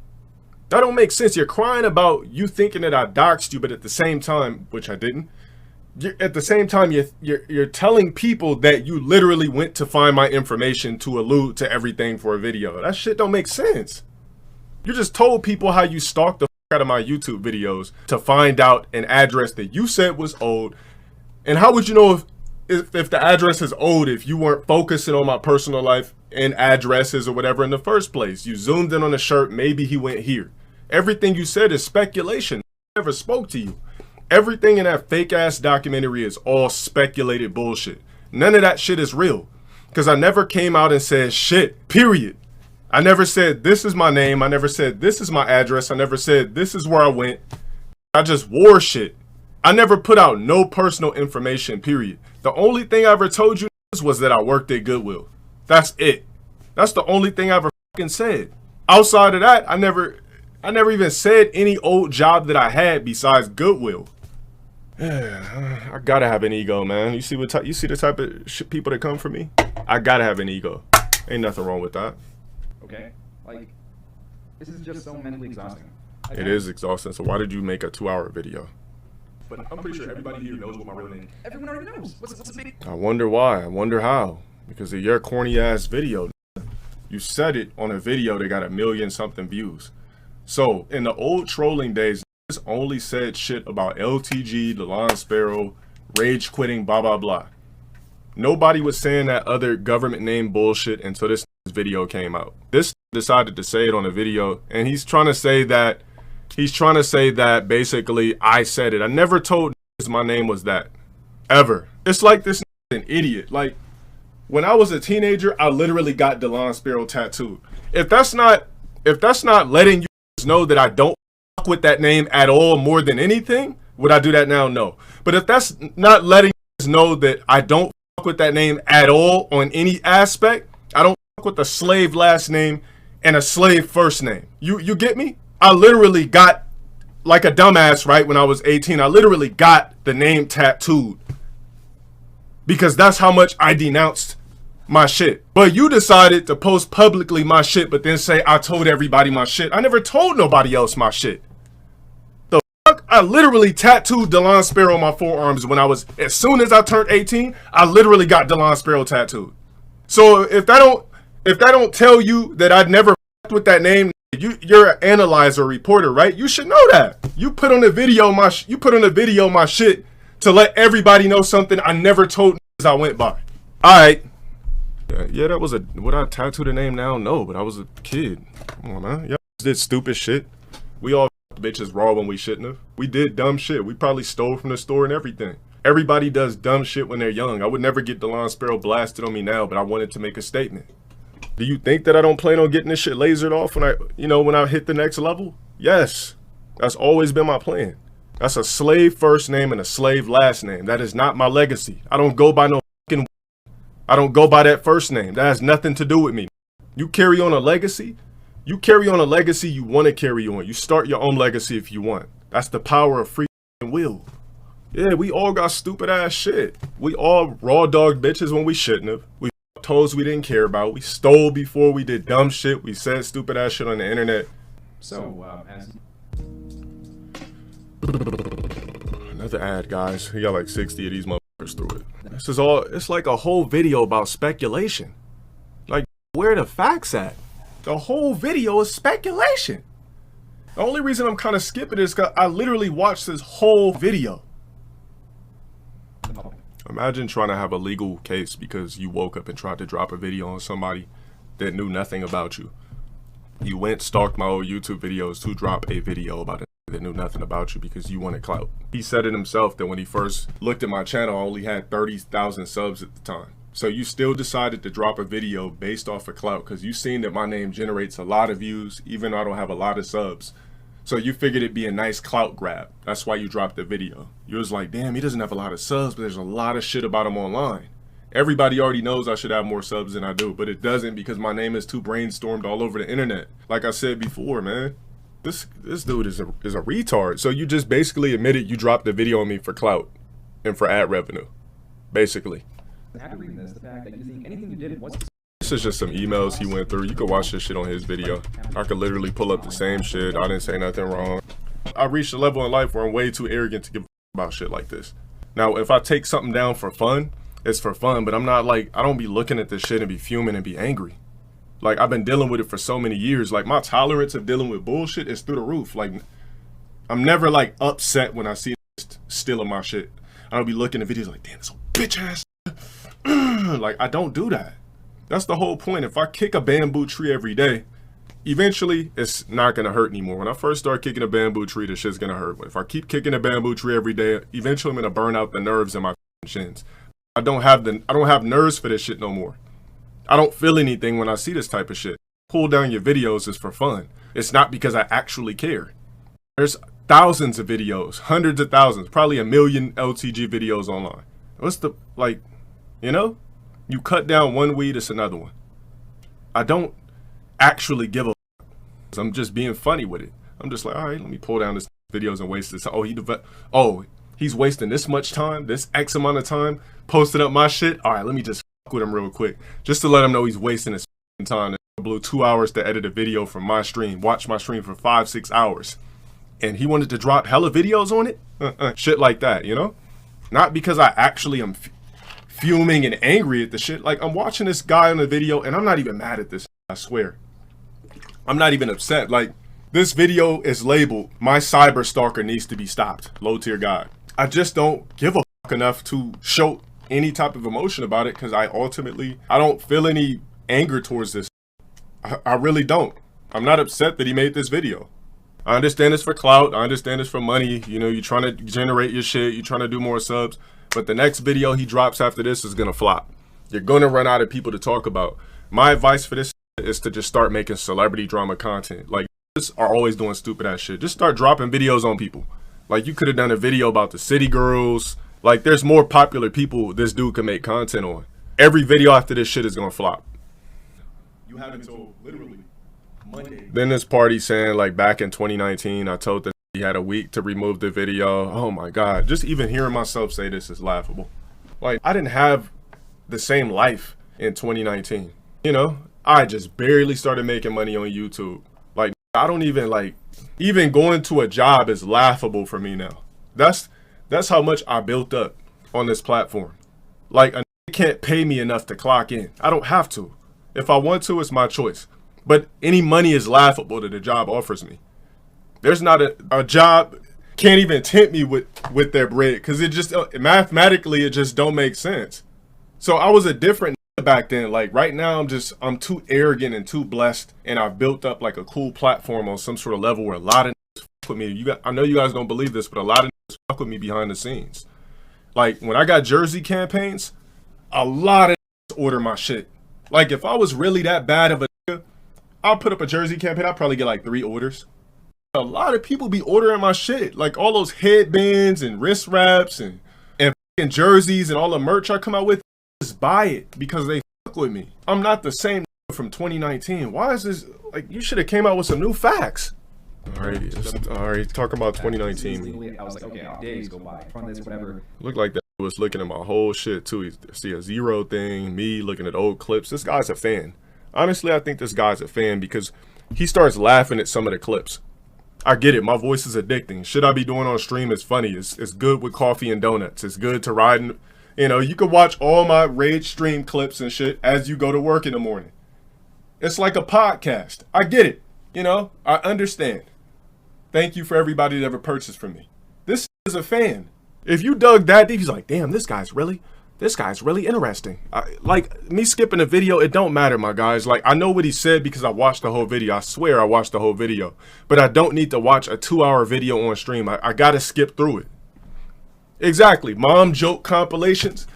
That don't make sense. You're crying about you thinking that I doxed you, but at the same time, which I didn't, at the same time, you're telling people that you literally went to find my information to allude to everything for a video. That shit don't make sense. You just told people how you stalked the fuck out of my YouTube videos to find out an address that you said was old. And how would you know if the address is old if you weren't focusing on my personal life and addresses or whatever in the first place? You zoomed in on the shirt, maybe he went here. Everything you said is speculation. I never spoke to you. Everything in that fake ass documentary is all speculated bullshit. None of that shit is real. Because I never came out and said shit, period. I never said this is my name. I never said this is my address. I never said this is where I went. I just wore shit. I never put out no personal information, period. The only thing I ever told you was that I worked at Goodwill. That's it. That's the only thing I ever fucking said. Outside of that, I never even said any old job that I had besides Goodwill. I gotta have an ego, man. You see the type of people that come for me? I gotta have an ego. Ain't nothing wrong with that.
Okay? Like, this is just so mentally exhausting.
It is exhausting. So why did you make a 2-hour video?
But I'm pretty sure everybody here knows what my real name is.
Everyone already knows. What's the big...
I wonder why. I wonder how. Because of your corny ass video. You said it on a video that got 1 million something views. So in the old trolling days, only said shit about LTG, Delon Sparrow, rage quitting, blah blah blah. Nobody was saying that other government name bullshit until this video came out. This decided to say it on a video, and he's trying to say that basically I said it. I never told my name was that. Ever. It's like this an idiot. Like when I was a teenager, I literally got Delon Sparrow tattooed. If that's not letting you know that I don't fuck with that name at all more than anything, would I do that now? No. But if that's not letting you know that I don't fuck with that name at all on any aspect, I don't fuck with the slave last name and a slave first name. You get me? I literally got, like a dumbass, right, when I was 18, I literally got the name tattooed because that's how much I denounced my shit. But you decided to post publicly my shit, but then say I told everybody my shit. I never told nobody else my shit. The fuck? I literally tattooed DeLon Sparrow on my forearms when as soon as I turned 18, I literally got DeLon Sparrow tattooed. So if that don't tell you that I'd never fucked with that name, you're an analyzer reporter, right? You should know that. You put on a video my shit to let everybody know something I never told I went by. All right. Yeah, that was would I tattoo the name now? No, but I was a kid. Come on, man. Y'all did stupid shit. We all bitches raw when we shouldn't have. We did dumb shit. We probably stole from the store and everything. Everybody does dumb shit when they're young. I would never get DeLon Sparrow blasted on me now, but I wanted to make a statement. Do you think that I don't plan on getting this shit lasered off when I hit the next level? Yes. That's always been my plan. That's a slave first name and a slave last name. That is not my legacy. I don't go by no fucking. I don't go by that first name. That has nothing to do with me. You carry on a legacy. You carry on a legacy you want to carry on. You start your own legacy if you want. That's the power of free will. Yeah, we all got stupid ass shit. We all raw dog bitches when we shouldn't have. We fucked hoes we didn't care about. We stole before we did dumb shit. We said stupid ass shit on the internet.
So,
Another ad, guys. We got like 60 of these motherfuckers through it. This is all, it's like a whole video about speculation. Like, where the facts at? The whole video is speculation. The only reason I'm kind of skipping it is because I literally watched this whole video. Imagine trying to have a legal case because you woke up and tried to drop a video on somebody that knew nothing about you. You went, stalked my old YouTube videos to drop a video about it that knew nothing about you because you wanted clout. He said it himself that when he first looked at my channel, I only had 30,000 subs at the time. So you still decided to drop a video based off of clout because you seen that my name generates a lot of views, even though I don't have a lot of subs. So you figured it'd be a nice clout grab. That's why you dropped the video. You was like, damn, he doesn't have a lot of subs, but there's a lot of shit about him online. Everybody already knows I should have more subs than I do, but it doesn't because my name is too brainstormed all over the internet. Like I said before, man, this dude is a retard. So you just basically admitted you dropped the video on me for clout and for ad revenue, basically.
after reading this, the fact that you think anything you did was...
This is just some emails he went through. You could watch this shit on his video. I could literally pull up the same shit. I didn't say nothing wrong. I reached a level in life where I'm way too arrogant to give a about shit like this. Now, if I take something down for fun, it's for fun, but I'm not like, I don't be looking at this shit and be fuming and be angry. Like, I've been dealing with it for so many years. Like, my tolerance of dealing with bullshit is through the roof. Like, I'm never like upset when I see stealing my shit. I don't be looking at videos like, damn, this old bitch ass. Like, I don't do that. That's the whole point. If I kick a bamboo tree every day, eventually it's not gonna hurt anymore. When I first start kicking a bamboo tree, the shit's gonna hurt. But if I keep kicking a bamboo tree every day, eventually I'm gonna burn out the nerves in my shins. I don't have nerves for this shit no more. I don't feel anything when I see this type of shit. Pull down your videos is for fun. It's not because I actually care. There's thousands of videos, hundreds of thousands, probably 1 million LTG videos online. What's the, like, you know? You cut down one weed, it's another one. I don't actually give a fuck. I'm just being funny with it. I'm just like, all right, let me pull down this videos and waste this. Oh, he's wasting this much time, this X amount of time, posting up my shit. All right, let me just fuck with him real quick, just to let him know he's wasting his time. I blew 2 hours to edit a video from my stream, watch my stream for 5-6 hours, and he wanted to drop hella videos on it. Shit like that, you know? Not because I actually am fuming and angry at the shit. Like, I'm watching this guy on the video and I'm not even mad at this, I swear. I'm not even upset. Like, this video is labeled, "My cyber stalker needs to be stopped. Low tier guy." I just don't give a fuck enough to show any type of emotion about it because I don't feel any anger towards this. I really don't. I'm not upset that he made this video. I understand it's for clout. I understand it's for money. You know, you're trying to generate your shit. You're trying to do more subs. But the next video he drops after this is gonna flop. You're gonna run out of people to talk about. My advice for this is to just start making celebrity drama content. Like, just are always doing stupid ass shit. Just start dropping videos on people. Like, you could have done a video about the city girls. Like, there's more popular people this dude can make content on. Every video after this shit is gonna flop. You have until literally
Monday.
Then this party saying like back in 2019, I told that he had a week to remove the video. Oh my God, just even hearing myself say this is laughable. Like, I didn't have the same life in 2019. You know, I just barely started making money on YouTube. Like, I don't even like, even going to a job is laughable for me now. That's how much I built up on this platform. Like, a can't pay me enough to clock in. I don't have to. If I want to, it's my choice. But any money is laughable that the job offers me. There's not a job can't even tempt me with their bread, because it just mathematically it just don't make sense. So I was a different back then. Like right now I'm too arrogant and too blessed, and I've built up like a cool platform on some sort of level where a lot of fuck with me. I know you guys don't believe this, but a lot of fuck with me behind the scenes. Like when I got jersey campaigns, a lot of order my shit. Like if I was really that bad of a nigga, I'll put up a jersey campaign, I'll probably get like 3 orders. A lot of people be ordering my shit, like all those headbands and wrist wraps and jerseys and all the merch I come out with. Just buy it because they fuck with me. I'm not the same from 2019. Why is this like? You should have came out with some new facts. All right, talk about 2019.
I was like, okay, days go by, run this, whatever.
Looked like that was looking at my whole shit too. He see a zero thing, me looking at old clips. This guy's a fan. Honestly, I think this guy's a fan because he starts laughing at some of the clips. I get it. My voice is addicting. Shit I be doing on stream is funny. It's good with coffee and donuts. It's good to ride in, you know, you can watch all my Rage stream clips and shit as you go to work in the morning. It's like a podcast. I get it. You know, I understand. Thank you for everybody that ever purchased from me. This is a fan. If you dug that deep, he's like, damn, this guy's really interesting. Like me skipping a video, it don't matter, my guys. Like I know what he said because I watched the whole video. I swear I watched the whole video. But I don't need to watch a 2-hour video on stream. I gotta skip through it. Exactly. Mom joke compilations.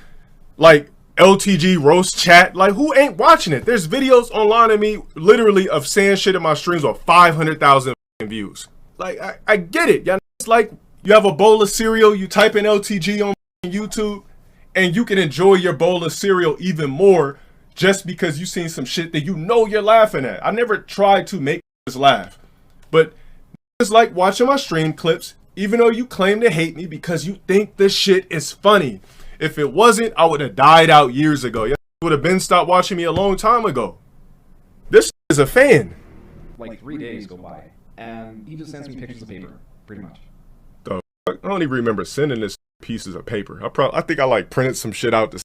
Like LTG roast chat. Like who ain't watching it? There's videos online of me literally of saying shit in my streams with 500,000 views. Like I get it. Yeah, it's like you have a bowl of cereal, you type in LTG on YouTube, and you can enjoy your bowl of cereal even more just because you seen some shit that you know you're laughing at. I never tried to make this laugh. But it's like watching my stream clips, even though you claim to hate me because you think this shit is funny. If it wasn't, I would have died out years ago. You would have been stopped watching me a long time ago. This is a fan.
Like 3 days go by, and he just sends me pictures of paper, pretty much.
The fuck? I don't even remember sending this pieces of paper. I think I like printed some shit out to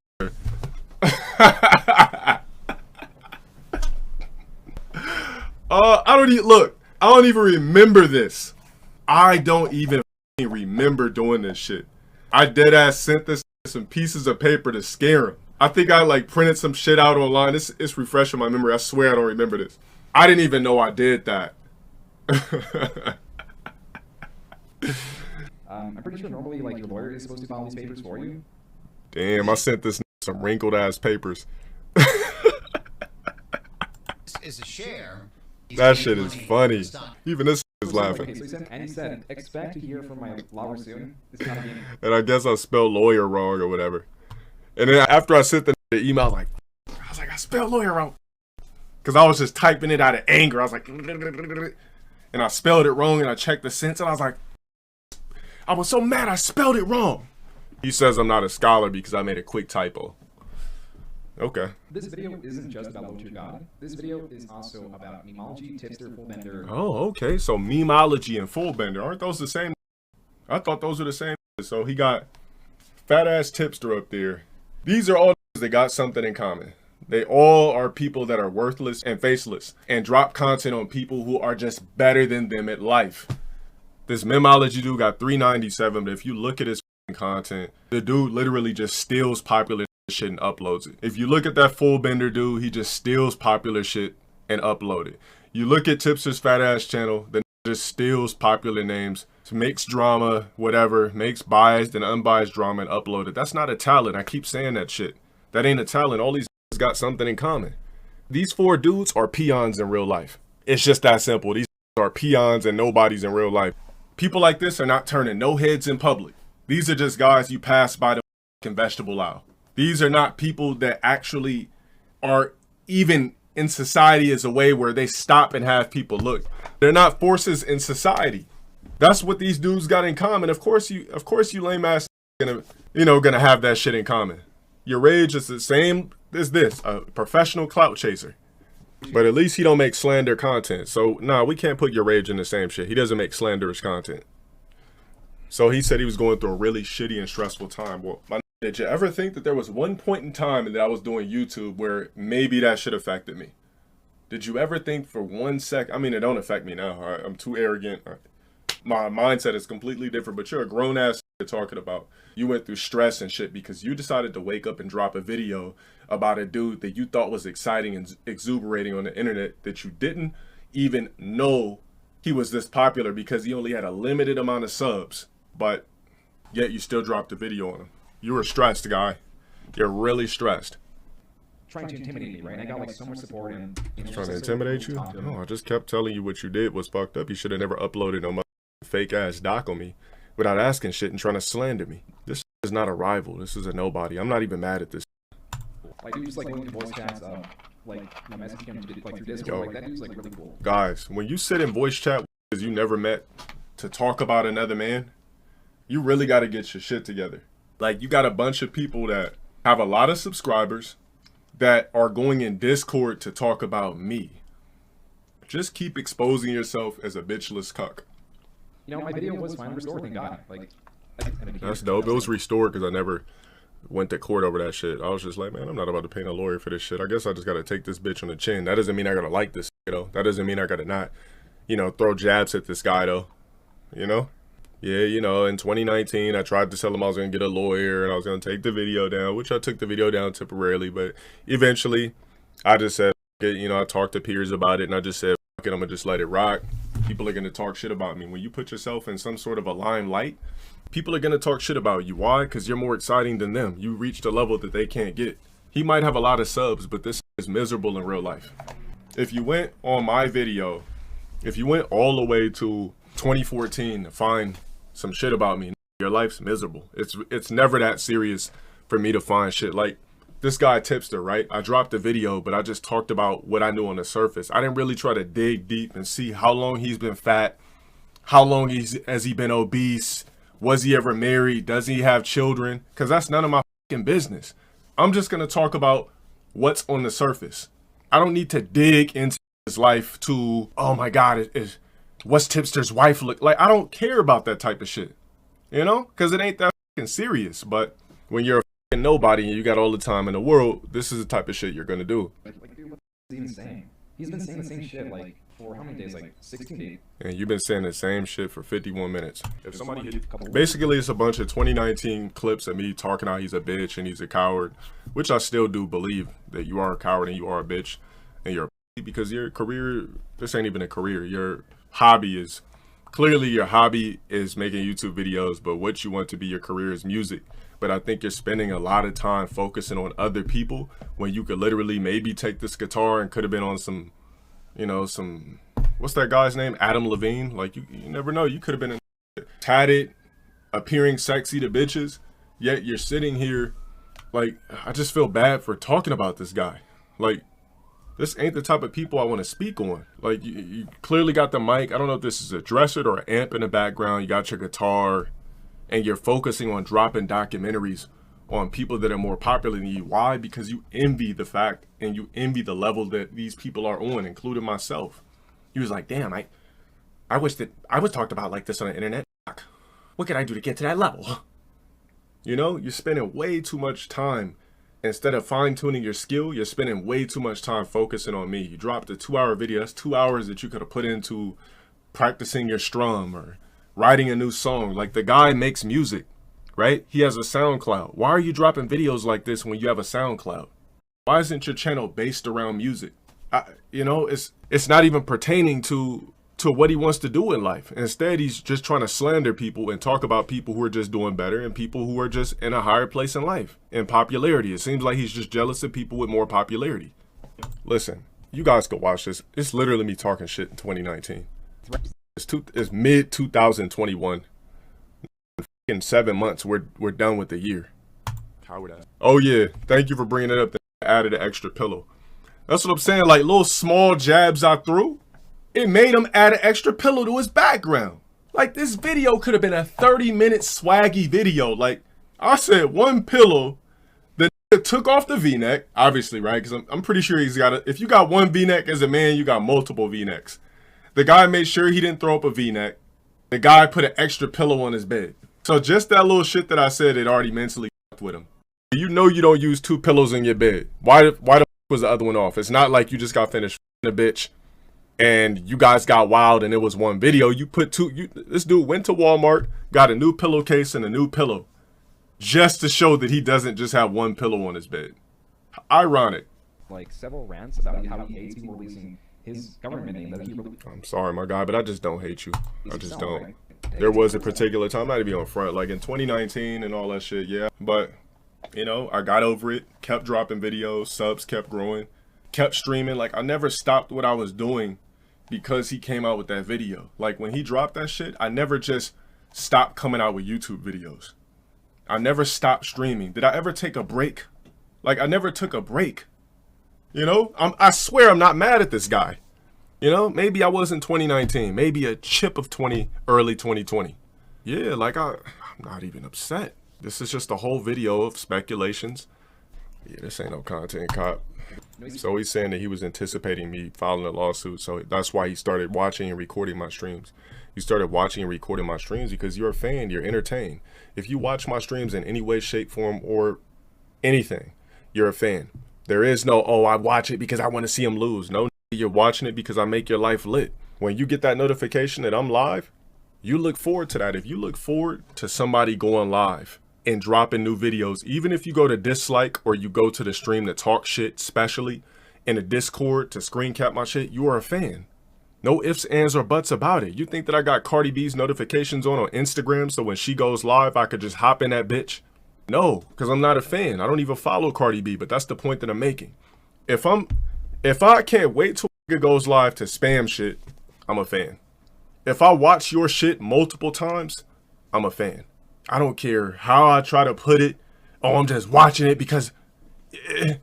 I don't even remember this. I don't even remember doing this shit. I dead ass sent this some pieces of paper to scare him. I think I like printed some shit out online. It's refreshing my memory. I swear I don't remember this. I didn't even know I did that.
I'm pretty sure normally like your lawyer is supposed to file these papers for you.
Damn, I sent this some wrinkled ass papers.
Is a share.
That shit is funny. Even this is laughing.
Okay, so he said, expect to hear from my lawyer soon. It's not beginning.
And I guess I spelled lawyer wrong or whatever. And then after I sent the email, I was like, I spelled lawyer wrong. Because I was just typing it out of anger. I was like, and I spelled it wrong, and I checked the sense, and I was like, I was so mad I spelled it wrong. He says I'm not a scholar because I made a quick typo. Okay.
This video isn't just about Low Tier God. This video is also about memology, tipster, full bender.
Oh, okay. So memology and full bender, aren't those the same? I thought those were the same. So he got fat ass tipster up there. These are all that got something in common. They all are people that are worthless and faceless and drop content on people who are just better than them at life. This memology dude got 397, but if you look at his content, the dude literally just steals popular shit and uploads it. If you look at that full bender dude, he just steals popular shit and upload it. You look at Tipster's fat ass channel, then just steals popular names, makes drama, whatever, makes biased and unbiased drama and upload it. That's not a talent. I keep saying that shit. That ain't a talent. All these got something in common. These 4 dudes are peons in real life. It's just that simple. These are peons and nobodies in real life. People like this are not turning no heads in public. These are just guys you pass by the vegetable aisle. These are not people that actually are even in society is a way where they stop and have people look. They're not forces in society. That's what these dudes got in common. Of course you lame ass gonna have that shit in common. Your rage is the same as this, a professional clout chaser. But at least he don't make slander content. So nah, we can't put your rage in the same shit. He doesn't make slanderous content. So he said he was going through a really shitty and stressful time. Well, did you ever think that there was one point in time that I was doing YouTube where maybe that shit affected me? Did you ever think for 1 second? I mean, it don't affect me now. I'm too arrogant. My mindset is completely different, but you're a grown ass talking about you went through stress and shit because you decided to wake up and drop a video about a dude that you thought was exciting and exuberating on the internet that you didn't even know he was this popular because he only had a limited amount of subs, but yet you still dropped a video on him. You were stressed, guy. You're really stressed.
Trying to intimidate me, right? And I got like so much support and
trying to intimidate you? No, I just kept telling you what you did was fucked up. You should have never uploaded no fake ass doc on me without asking shit and trying to slander me. This is not a rival. This is a nobody. I'm not even mad at this.
Like, dude, just like going to voice chats, like, messaging him like through Discord, like that dude's like really cool.
Guys, when you sit in voice chat because you never met to talk about another man, you really got to get your shit together. Like, you got a bunch of people that have a lot of subscribers that are going in Discord to talk about me. Just keep exposing yourself as a bitchless cuck.
You know, my video was finally restored, thank God. Like,
that's dope. It was restored because I never went to court over that shit. I was just like, man, I'm not about to pay a lawyer for this shit. I guess I just got to take this bitch on the chin. That doesn't mean I got to like this, you know. That doesn't mean I got to not, you know, throw jabs at this guy, though. You know? Yeah, you know, in 2019, I tried to tell him I was going to get a lawyer and I was going to take the video down, which I took the video down temporarily. But eventually, I just said, you know, I talked to peers about it and I just said, fuck it, I'm going to just let it rock. People are going to talk shit about me. When you put yourself in some sort of a limelight, people are going to talk shit about you. Why? Because you're more exciting than them. You reached a level that they can't get. He might have a lot of subs, but this is miserable in real life. If you went on my video, if you went all the way to 2014 to find some shit about me, your life's miserable. It's never that serious for me to find shit. Like this guy Tipster, right? I dropped a video, but I just talked about what I knew on the surface. I didn't really try to dig deep and see how long he's been fat, how long has he been obese, was he ever married, does he have children? Because that's none of my fucking business. I'm just gonna talk about what's on the surface. I don't need to dig into his life to, oh my God, what's Tipster's wife look like? I don't care about that type of shit, you know, because it ain't that fucking serious. But when you're a fucking nobody and you got all the time in the world, this is the type of shit you're gonna do.
Like dude, what's he even saying? He's been saying the same shit like for how many days? Like 16 days.
And you've been saying the same shit for 51 minutes.
If somebody hit
basically, it's a bunch of 2019 clips of me talking how he's a bitch and he's a coward, which I still do believe that you are a coward and you are a bitch and you're a because your career, this ain't even a career. Your hobby is, clearly your hobby is making YouTube videos, but what you want to be your career is music. But I think you're spending a lot of time focusing on other people when you could literally maybe take this guitar and could have been on some, you know, some, what's that guy's name? Adam Levine. Like you never know. You could have been tatted, appearing sexy to bitches, yet you're sitting here. Like, I just feel bad for talking about this guy. Like, this ain't the type of people I want to speak on. Like, you clearly got the mic. I don't know if this is a dresser or an amp in the background. You got your guitar, and you're focusing on dropping documentaries on people that are more popular than you. Why? Because you envy the fact and you envy the level that these people are on, including myself. You was like, damn, I wish that I was talked about like this on the internet. What can I do to get to that level? You know, you're spending way too much time. Instead of fine-tuning your skill, you're spending way too much time focusing on me. You dropped a 2-hour video. That's 2 hours that you could have put into practicing your strum or writing a new song. Like, the guy makes music, right? He has a SoundCloud. Why are you dropping videos like this when you have a SoundCloud? Why isn't your channel based around music? You know, it's not even pertaining to what he wants to do in life. Instead, he's just trying to slander people and talk about people who are just doing better and people who are just in a higher place in life and popularity. It seems like he's just jealous of people with more popularity. Listen, you guys go watch this. It's literally me talking shit in 2019. It's mid 2021. In 7 months, we're done with the year. Oh yeah, thank you for bringing it up. I added an extra pillow. That's what I'm saying. Like little small jabs I threw, it made him add an extra pillow to his background. Like this video could have been a 30-minute swaggy video. Like I said, one pillow. The nigga took off the V-neck, obviously, right? Because I'm pretty sure he's got if you got one V-neck as a man, you got multiple V-necks. The guy made sure he didn't throw up a V-neck. The guy put an extra pillow on his bed. So just that little shit that I said, it already mentally fucked with him. You know you don't use two pillows in your bed. Why the fuck was the other one off? It's not like you just got finished f***ing a bitch and you guys got wild and it was one video. You put two. This dude went to Walmart, got a new pillowcase and a new pillow just to show that he doesn't just have one pillow on his bed. Ironic.
Like several rants about how he hates people releasing his government name that he really.
I'm sorry, my guy, but I just don't hate you. I just don't. There was a particular time, not to be on front, like in 2019 and all that shit, yeah. But, you know, I got over it, kept dropping videos, subs kept growing, kept streaming. Like, I never stopped what I was doing because he came out with that video. Like, when he dropped that shit, I never just stopped coming out with YouTube videos. I never stopped streaming. Did I ever take a break? Like, I never took a break. You know, I swear I'm not mad at this guy. You know, maybe I was in 2019, maybe a chip of early 2020. Yeah, like I'm not even upset. This is just a whole video of speculations. Yeah, this ain't no content cop. So he's saying that he was anticipating me filing a lawsuit. So that's why he started watching and recording my streams. You started watching and recording my streams because you're a fan, you're entertained. If you watch my streams in any way, shape, form, or anything, you're a fan. There is no, oh, I watch it because I want to see him lose. No, you're watching it because I make your life lit. When you get that notification that I'm live, you look forward to that. If you look forward to somebody going live and dropping new videos, even if you go to dislike or you go to the stream to talk shit, especially in a Discord to screen cap my shit, you are a fan. No ifs, ands, or buts about it. You think that I got Cardi B's notifications on Instagram so when she goes live, I could just hop in that bitch? No, because I'm not a fan. I don't even follow Cardi B, but that's the point that I'm making. If I can't wait till it goes live to spam shit, I'm a fan. If I watch your shit multiple times, I'm a fan. I don't care how I try to put it. Oh, I'm just watching it because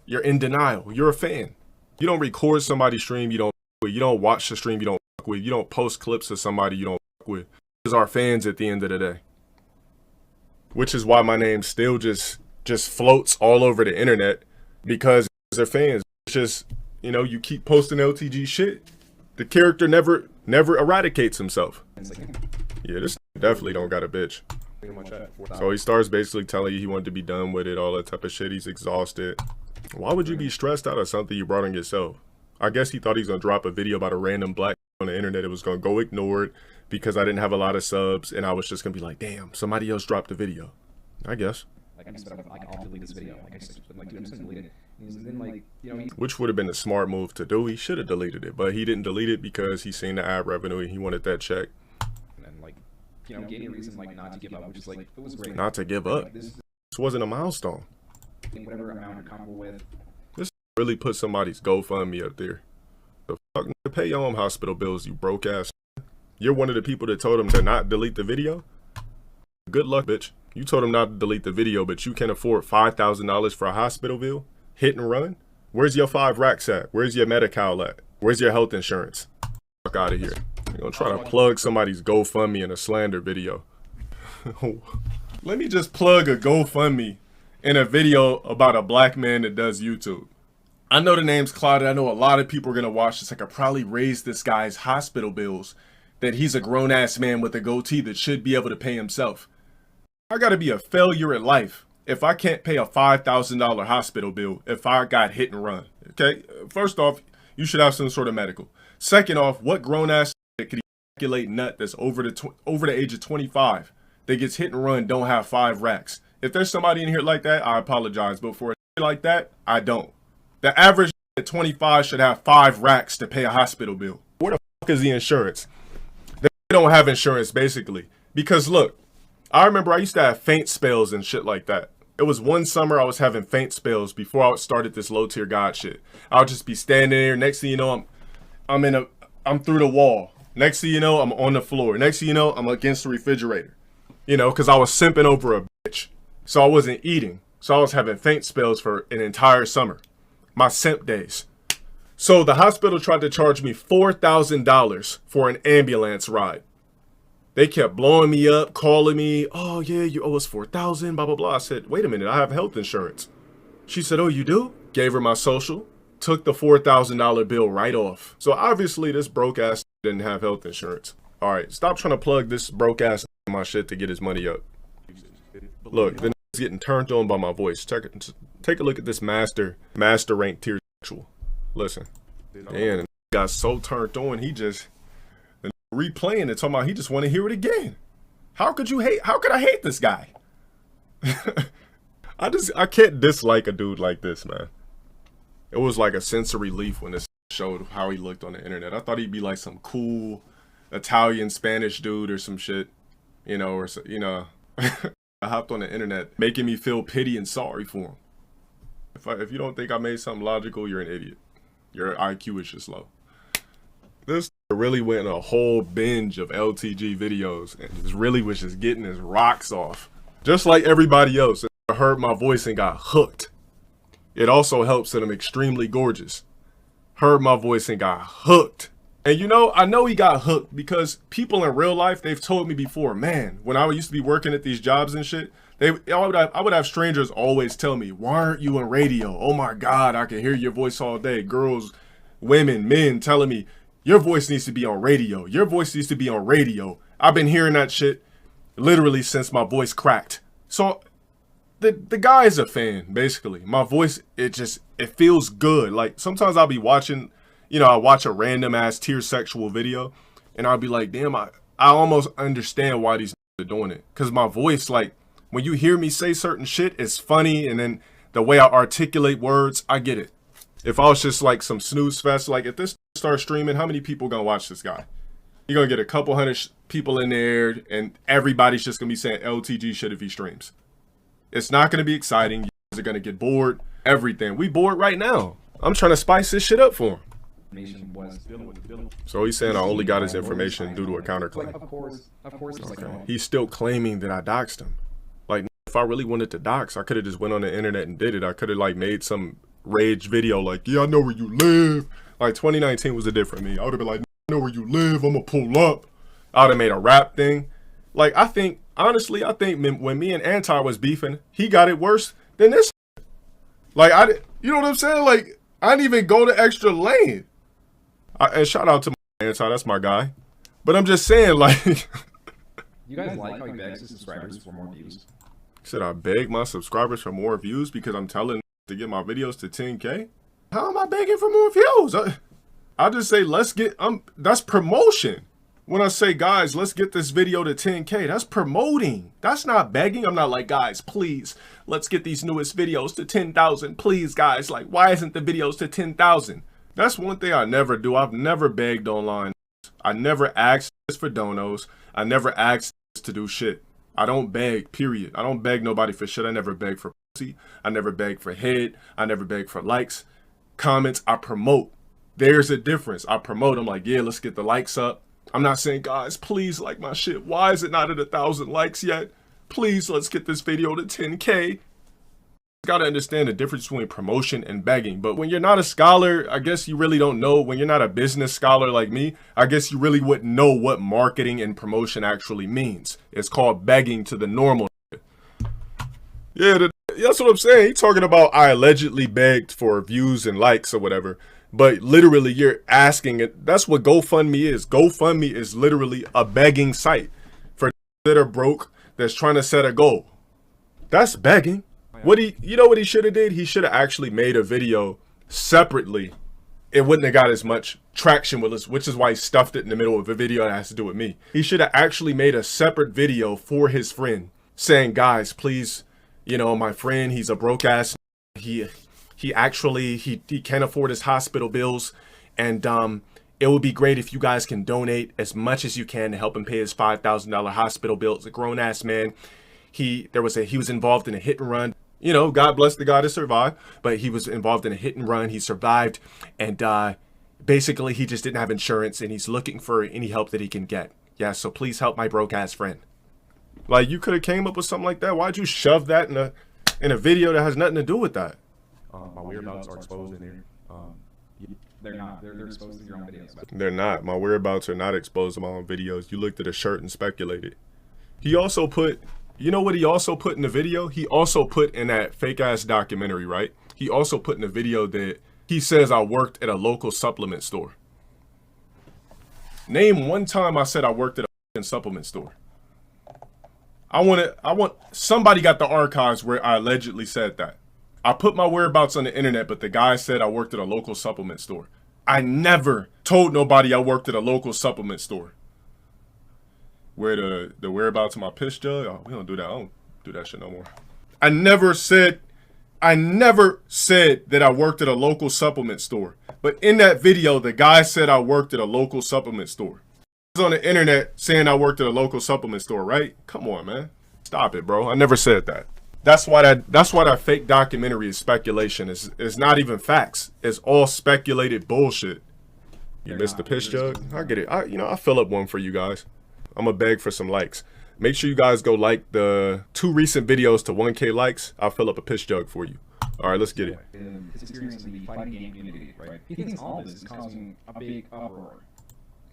you're in denial. You're a fan. You don't record somebody's stream you don't fuck with. You don't watch the stream you don't fuck with. You don't post clips of somebody you don't fuck with. These are fans at the end of the day. Which is why my name still just floats all over the internet because they're fans. It's just, you know, you keep posting LTG shit. The character never eradicates himself. Yeah, this definitely don't got a bitch. So he starts basically telling you he wanted to be done with it, all that type of shit. He's exhausted. Why would you be stressed out of something you brought on yourself? I guess he thought he was gonna drop a video about a random black on the internet. It was gonna go ignored because I didn't have a lot of subs, and I was just gonna be like, damn, somebody else dropped the video. I guess.
Like, I'll delete this video. Like, dude, I'm just gonna delete it. And then, like, you know,
which would have been a smart move to do. He should have deleted it, but he didn't delete it because he seen the ad revenue and he wanted that check.
And then, like, you know, gave me a reason, like, not to give up, which is like, it was great.
Not to give up.
Like,
this wasn't a milestone.
Whatever amount you're comfortable with.
This really put somebody's GoFundMe up there. The fuck, pay your own hospital bills, you broke ass. You're one of the people that told him to not delete the video? Good luck, bitch. You told him not to delete the video, but you can afford $5,000 for a hospital bill? Hit and run? Where's your 5 racks at? Where's your Medi-Cal at? Where's your health insurance? Fuck out of here. You're gonna try to plug somebody's GoFundMe in a slander video. Let me just plug a GoFundMe in a video about a black man that does YouTube. I know the name's clouded. I know a lot of people are gonna watch this. I could probably raise this guy's hospital bills, that he's a grown-ass man with a goatee that should be able to pay himself. I gotta be a failure at life if I can't pay a $5,000 hospital bill if I got hit and run. Okay, first off, you should have some sort of medical. Second off, what grown-ass could ejaculate nut that's over the age of 25 that gets hit and run don't have 5 racks? If there's somebody in here like that, I apologize, but for a shit like that, I don't. The average at 25 should have 5 racks to pay a hospital bill. Where the fuck is the insurance? They don't have insurance, basically. Because look, I remember I used to have faint spells and shit like that. It was one summer I was having faint spells before I started this low tier god shit. I'll just be standing there. Next thing you know, I'm through the wall. Next thing you know, I'm on the floor. Next thing you know, I'm against the refrigerator. You know, because I was simping over a bitch. So I wasn't eating. So I was having faint spells for an entire summer. My simp days. So the hospital tried to charge me $4,000 for an ambulance ride. They kept blowing me up, calling me, oh yeah, you owe us $4,000, blah, blah, blah. I said, wait a minute, I have health insurance. She said, oh, you do? Gave her my social, took the $4,000 bill right off. So obviously this broke ass didn't have health insurance. All right, stop trying to plug this broke ass in my shit to get his money up. Look, the nigga's getting turned on by my voice. Take a look at this master rank tier sexual. Listen, man, the got so turned on, he just replaying it, talking about he just want to hear it again. How could I hate this guy? I can't dislike a dude like this, man. It was like a sense of relief when this showed how he looked on the internet. I thought he'd be like some cool Italian, Spanish dude or some shit, you know, or, you know. I hopped on the internet making me feel pity and sorry for him. If you don't think I made something logical, you're an idiot. Your IQ is just low. This really went in a whole binge of LTG videos and just really was just getting his rocks off. Just like everybody else, I heard my voice and got hooked. It also helps that I'm extremely gorgeous. Heard my voice and got hooked. And you know, I know he got hooked because people in real life, they've told me before, man, when I used to be working at these jobs and shit, I would have strangers always tell me, why aren't you on radio? Oh my God, I can hear your voice all day. Girls, women, men telling me, your voice needs to be on radio. Your voice needs to be on radio. I've been hearing that shit literally since my voice cracked. So the guy is a fan, basically. My voice, it feels good. Like sometimes I'll be watching, you know, I watch a random ass tier sexual video and I'll be like, damn, I almost understand why these are doing it. Cause my voice, like when you hear me say certain shit, it's funny. And then the way I articulate words, I get it. If I was just like some snooze fest, like if this starts streaming, how many people gonna watch this guy? You're gonna get a couple hundred people in there and everybody's just gonna be saying LTG shit if he streams. It's not gonna be exciting. You guys are gonna get bored. Everything. We bored right now. I'm trying to spice this shit up for him. So he's saying I only got his information due to a counterclaim.
Of course.
Okay. He's still claiming that I doxed him. Like, if I really wanted to dox, I could have just went on the internet and did it. I could have like made some rage video like, yeah, I know where you live. Like 2019 was a different me. I would have been like, I know where you live. I'm gonna pull up. I would have made a rap thing. Like, honestly, I think when me and Anti was beefing, he got it worse than this. Like, you know what I'm saying? Like, I didn't even go the extra lane. And shout out to my Anti, that's my guy. But I'm just saying, like,
you guys like how he begs his subscribers for more views?
Should I beg my subscribers for more views because I'm telling them to get my videos to 10K? How am I begging for more views? I just say, that's promotion. When I say, guys, let's get this video to 10K, that's promoting. That's not begging. I'm not like, guys, please, let's get these newest videos to 10,000. Please, guys, like, why isn't the videos to 10,000? That's one thing I never do. I've never begged online. I never asked for donos. I never asked to do shit. I don't beg, period. I don't beg nobody for shit. I never beg for pussy. I never beg for head. I never beg for likes, comments. I promote. There's a difference. I promote. I'm like, yeah, let's get the likes up. I'm not saying, guys, please like my shit. Why is it not at 1,000 likes yet? Please, let's get this video to 10K. You gotta understand the difference between promotion and begging. But when you're not a scholar, I guess you really don't know. When you're not a business scholar like me, I guess you really wouldn't know what marketing and promotion actually means. It's called begging to the normal. Yeah, that's what I'm saying. He's talking about I allegedly begged for views and likes or whatever. But literally, you're asking it. That's what GoFundMe is. GoFundMe is literally a begging site for that are broke that's trying to set a goal. That's begging. You know what he should have did? He should have actually made a video separately. It wouldn't have got as much traction with us, which is why he stuffed it in the middle of a video that has to do with me. He should have actually made a separate video for his friend saying, guys, please, you know, my friend, he's a broke ass. He can't afford his hospital bills, and it would be great if you guys can donate as much as you can to help him pay his $5,000 hospital bill. It's a grown ass man. He was involved in a hit and run. You know, God bless the guy to survive, but he was involved in a hit and run. He survived, and basically he just didn't have insurance, and he's looking for any help that he can get. Yeah, so please help my broke ass friend. Like, you could have came up with something like that. Why'd you shove that in a video that has nothing to do with that?
My whereabouts are exposed in there.
They're not. They're exposed to your own videos. But
They're not. My whereabouts are not exposed to my own videos. You looked at a shirt and speculated. He also put, you know what he also put in the video? He also put in that fake ass documentary, right? He also put in the video that he says I worked at a local supplement store. Name one time I said I worked at a fucking supplement store. I want somebody got the archives where I allegedly said that. I put my whereabouts on the internet, but the guy said I worked at a local supplement store. I never told nobody I worked at a local supplement store. Where the whereabouts of my piss jug? Oh, we don't do that. I don't do that shit no more. I never said that I worked at a local supplement store. But in that video, the guy said I worked at a local supplement store. He was on the internet saying I worked at a local supplement store, right? Come on, man. Stop it, bro. I never said that. That's why that fake documentary is speculation. It's not even facts. It's all speculated bullshit. You missed the piss jug? I get it. I'll fill up one for you guys. I'm gonna beg for some likes. Make sure you guys go like the 2 recent videos to 1K likes. I'll fill up a piss jug for you. All right, let's get it.
his experience in the fighting game community, right? He thinks all this is causing a big uproar.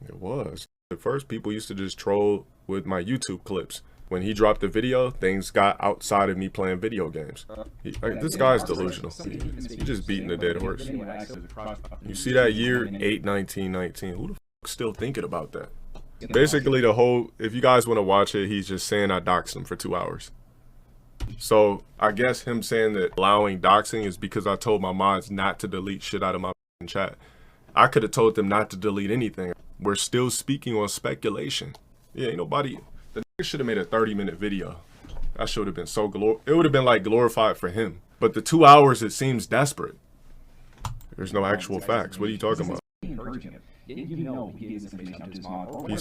It was. At first, people used to just troll with my YouTube clips. When he dropped the video, things got outside of me playing video games. This guy's delusional. He's just beating a dead horse. You see that year, 8/19/19. Who the f still thinking about that? Basically, if you guys want to watch it, he's just saying I doxed him for 2 hours. So I guess him saying that allowing doxing is because I told my mods not to delete shit out of my chat. I could have told them not to delete anything. We're still speaking on speculation. Yeah, ain't nobody. The nigga should have made a 30-minute video. That should have been so it would have been like glorified for him. But the 2 hours, it seems desperate. There's no actual facts. What are you talking about? He's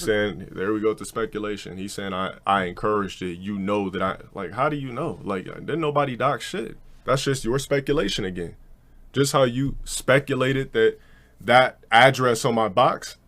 saying, there we go with the speculation. He's saying I encouraged it. You know that how do you know? Like, didn't nobody dox shit. That's just your speculation again. Just how you speculated that address on my box,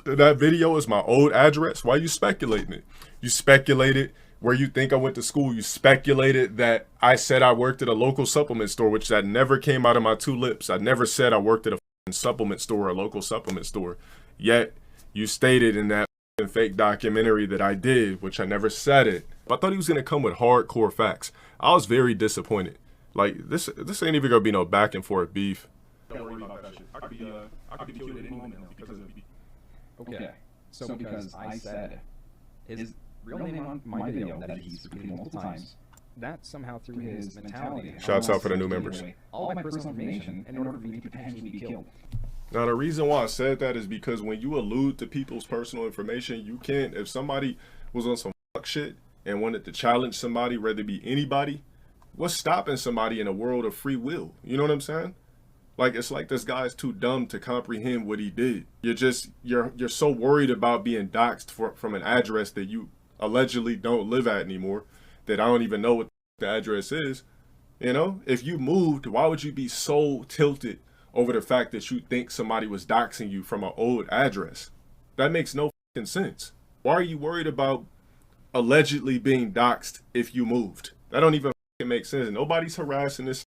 that video is my old address. Why you speculating it? You speculated where you think I went to school. You speculated that I said I worked at a local supplement store, which that never came out of my 2 lips. I never said I worked at a supplement store or a local supplement store. Yet you stated in that fake documentary that I did, which I never said it. I thought he was gonna come with hardcore facts. I was very disappointed. Like this ain't even gonna be no back and forth beef.
Don't worry about that shit. I could be killed at any moment now because of it.
Okay, so because I said his real name on my video that he's repeated multiple times, that somehow through his mentality.
Shouts out for the new members.
All of my personal information in order for me to potentially be killed.
Now the reason why I said that is because when you allude to people's personal information, you can't. If somebody was on some fuck shit and wanted to challenge somebody, whether it be anybody, what's stopping somebody in a world of free will? You know what I'm saying? Like, it's like this guy's too dumb to comprehend what he did. You're so worried about being doxxed from an address that you allegedly don't live at anymore, that I don't even know what the address is. You know, if you moved, why would you be so tilted over the fact that you think somebody was doxing you from an old address? That makes no fucking sense. Why are you worried about allegedly being doxed if you moved? That don't even fucking make sense. Nobody's harassing this.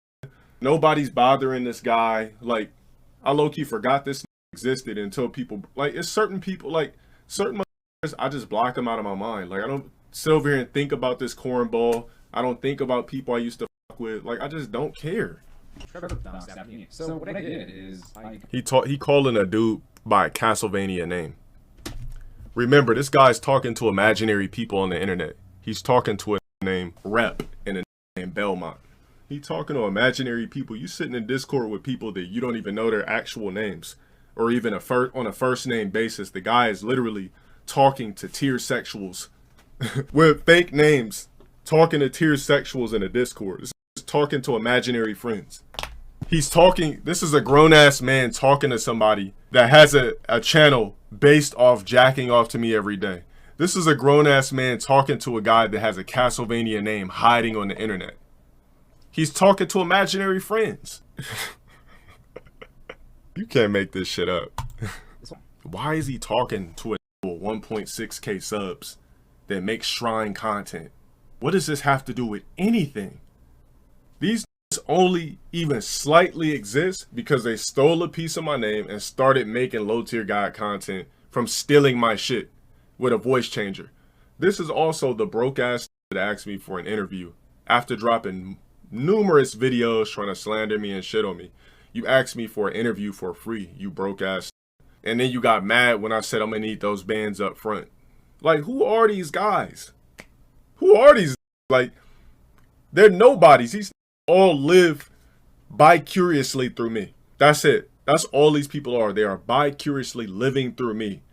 Nobody's bothering this guy. Like, I low-key forgot this existed until people, like, it's certain people, like, certain motherfuckers, I just block them out of my mind. Like, I don't sit over here and think about this cornball. I don't think about people I used to fuck with. Like, I just don't care.
So what I did is
he calling a dude by a Castlevania name. Remember, this guy's talking to imaginary people on the internet. He's talking to a named Rep and a named Belmont. He talking to imaginary people. You sitting in Discord with people that you don't even know their actual names, or even on a first name basis. The guy is literally talking to tier sexuals with fake names, talking to tier sexuals in a Discord. This is talking to imaginary friends. He's talking. This is a grown ass man talking to somebody that has a channel based off jacking off to me every day. This is a grown ass man talking to a guy that has a Castlevania name hiding on the internet. He's talking to imaginary friends. You can't make this shit up. Why is he talking to a 1.6K subs that makes shrine content? What does this have to do with anything? These only even slightly exists because they stole a piece of my name and started making low tier god content from stealing my shit with a voice changer. This is also the broke ass that asked me for an interview after dropping numerous videos trying to slander me and shit on me. You asked me for an interview for free, you broke ass. And then you got mad when I said I'm gonna need those bands up front. Like, who are these guys? Who are these? Like, they're nobodies. These all live bi-curiously through me. That's it. That's all these people are. They are bi-curiously living through me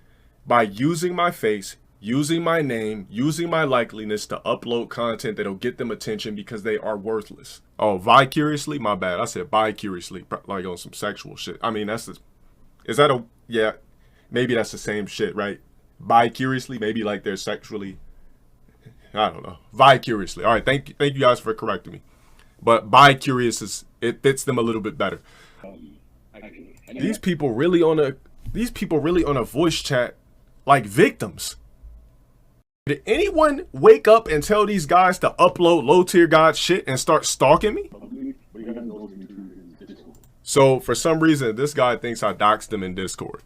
by using my face, using my name, using my likeliness to upload content that'll get them attention because they are worthless. Oh, vicuriously? My bad. I said bi-curiously, like on some sexual shit. I mean, that's the, is that a, yeah, maybe that's the same shit, right? Bi-curiously, maybe like they're sexually, I don't know. Vicuriously. All right, thank you guys for correcting me. But bi-curious is, it fits them a little bit better. These people really on a voice chat like victims. Did anyone wake up and tell these guys to upload low tier god shit and start stalking me? So for some reason, this guy thinks I doxed him in Discord.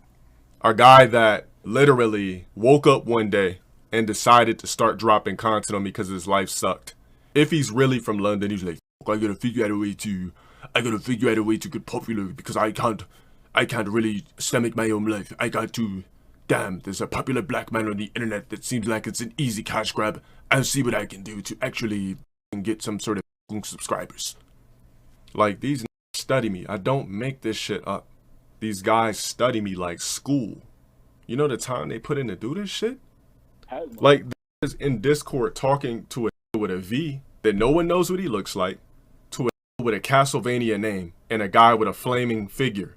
A guy that literally woke up one day and decided to start dropping content on me because his life sucked. If he's really from London, he's like, I gotta figure out a way to get popular because I can't really stomach my own life. I got to, damn, there's a popular black man on the internet that seems like it's an easy cash grab. I'll see what I can do to actually get some sort of subscribers. Like, these study me. I don't make this shit up. These guys study me like school. You know the time they put in to do this shit? Like, this is in Discord talking to a with a V that no one knows what he looks like, to a with a Castlevania name, and a guy with a flaming figure.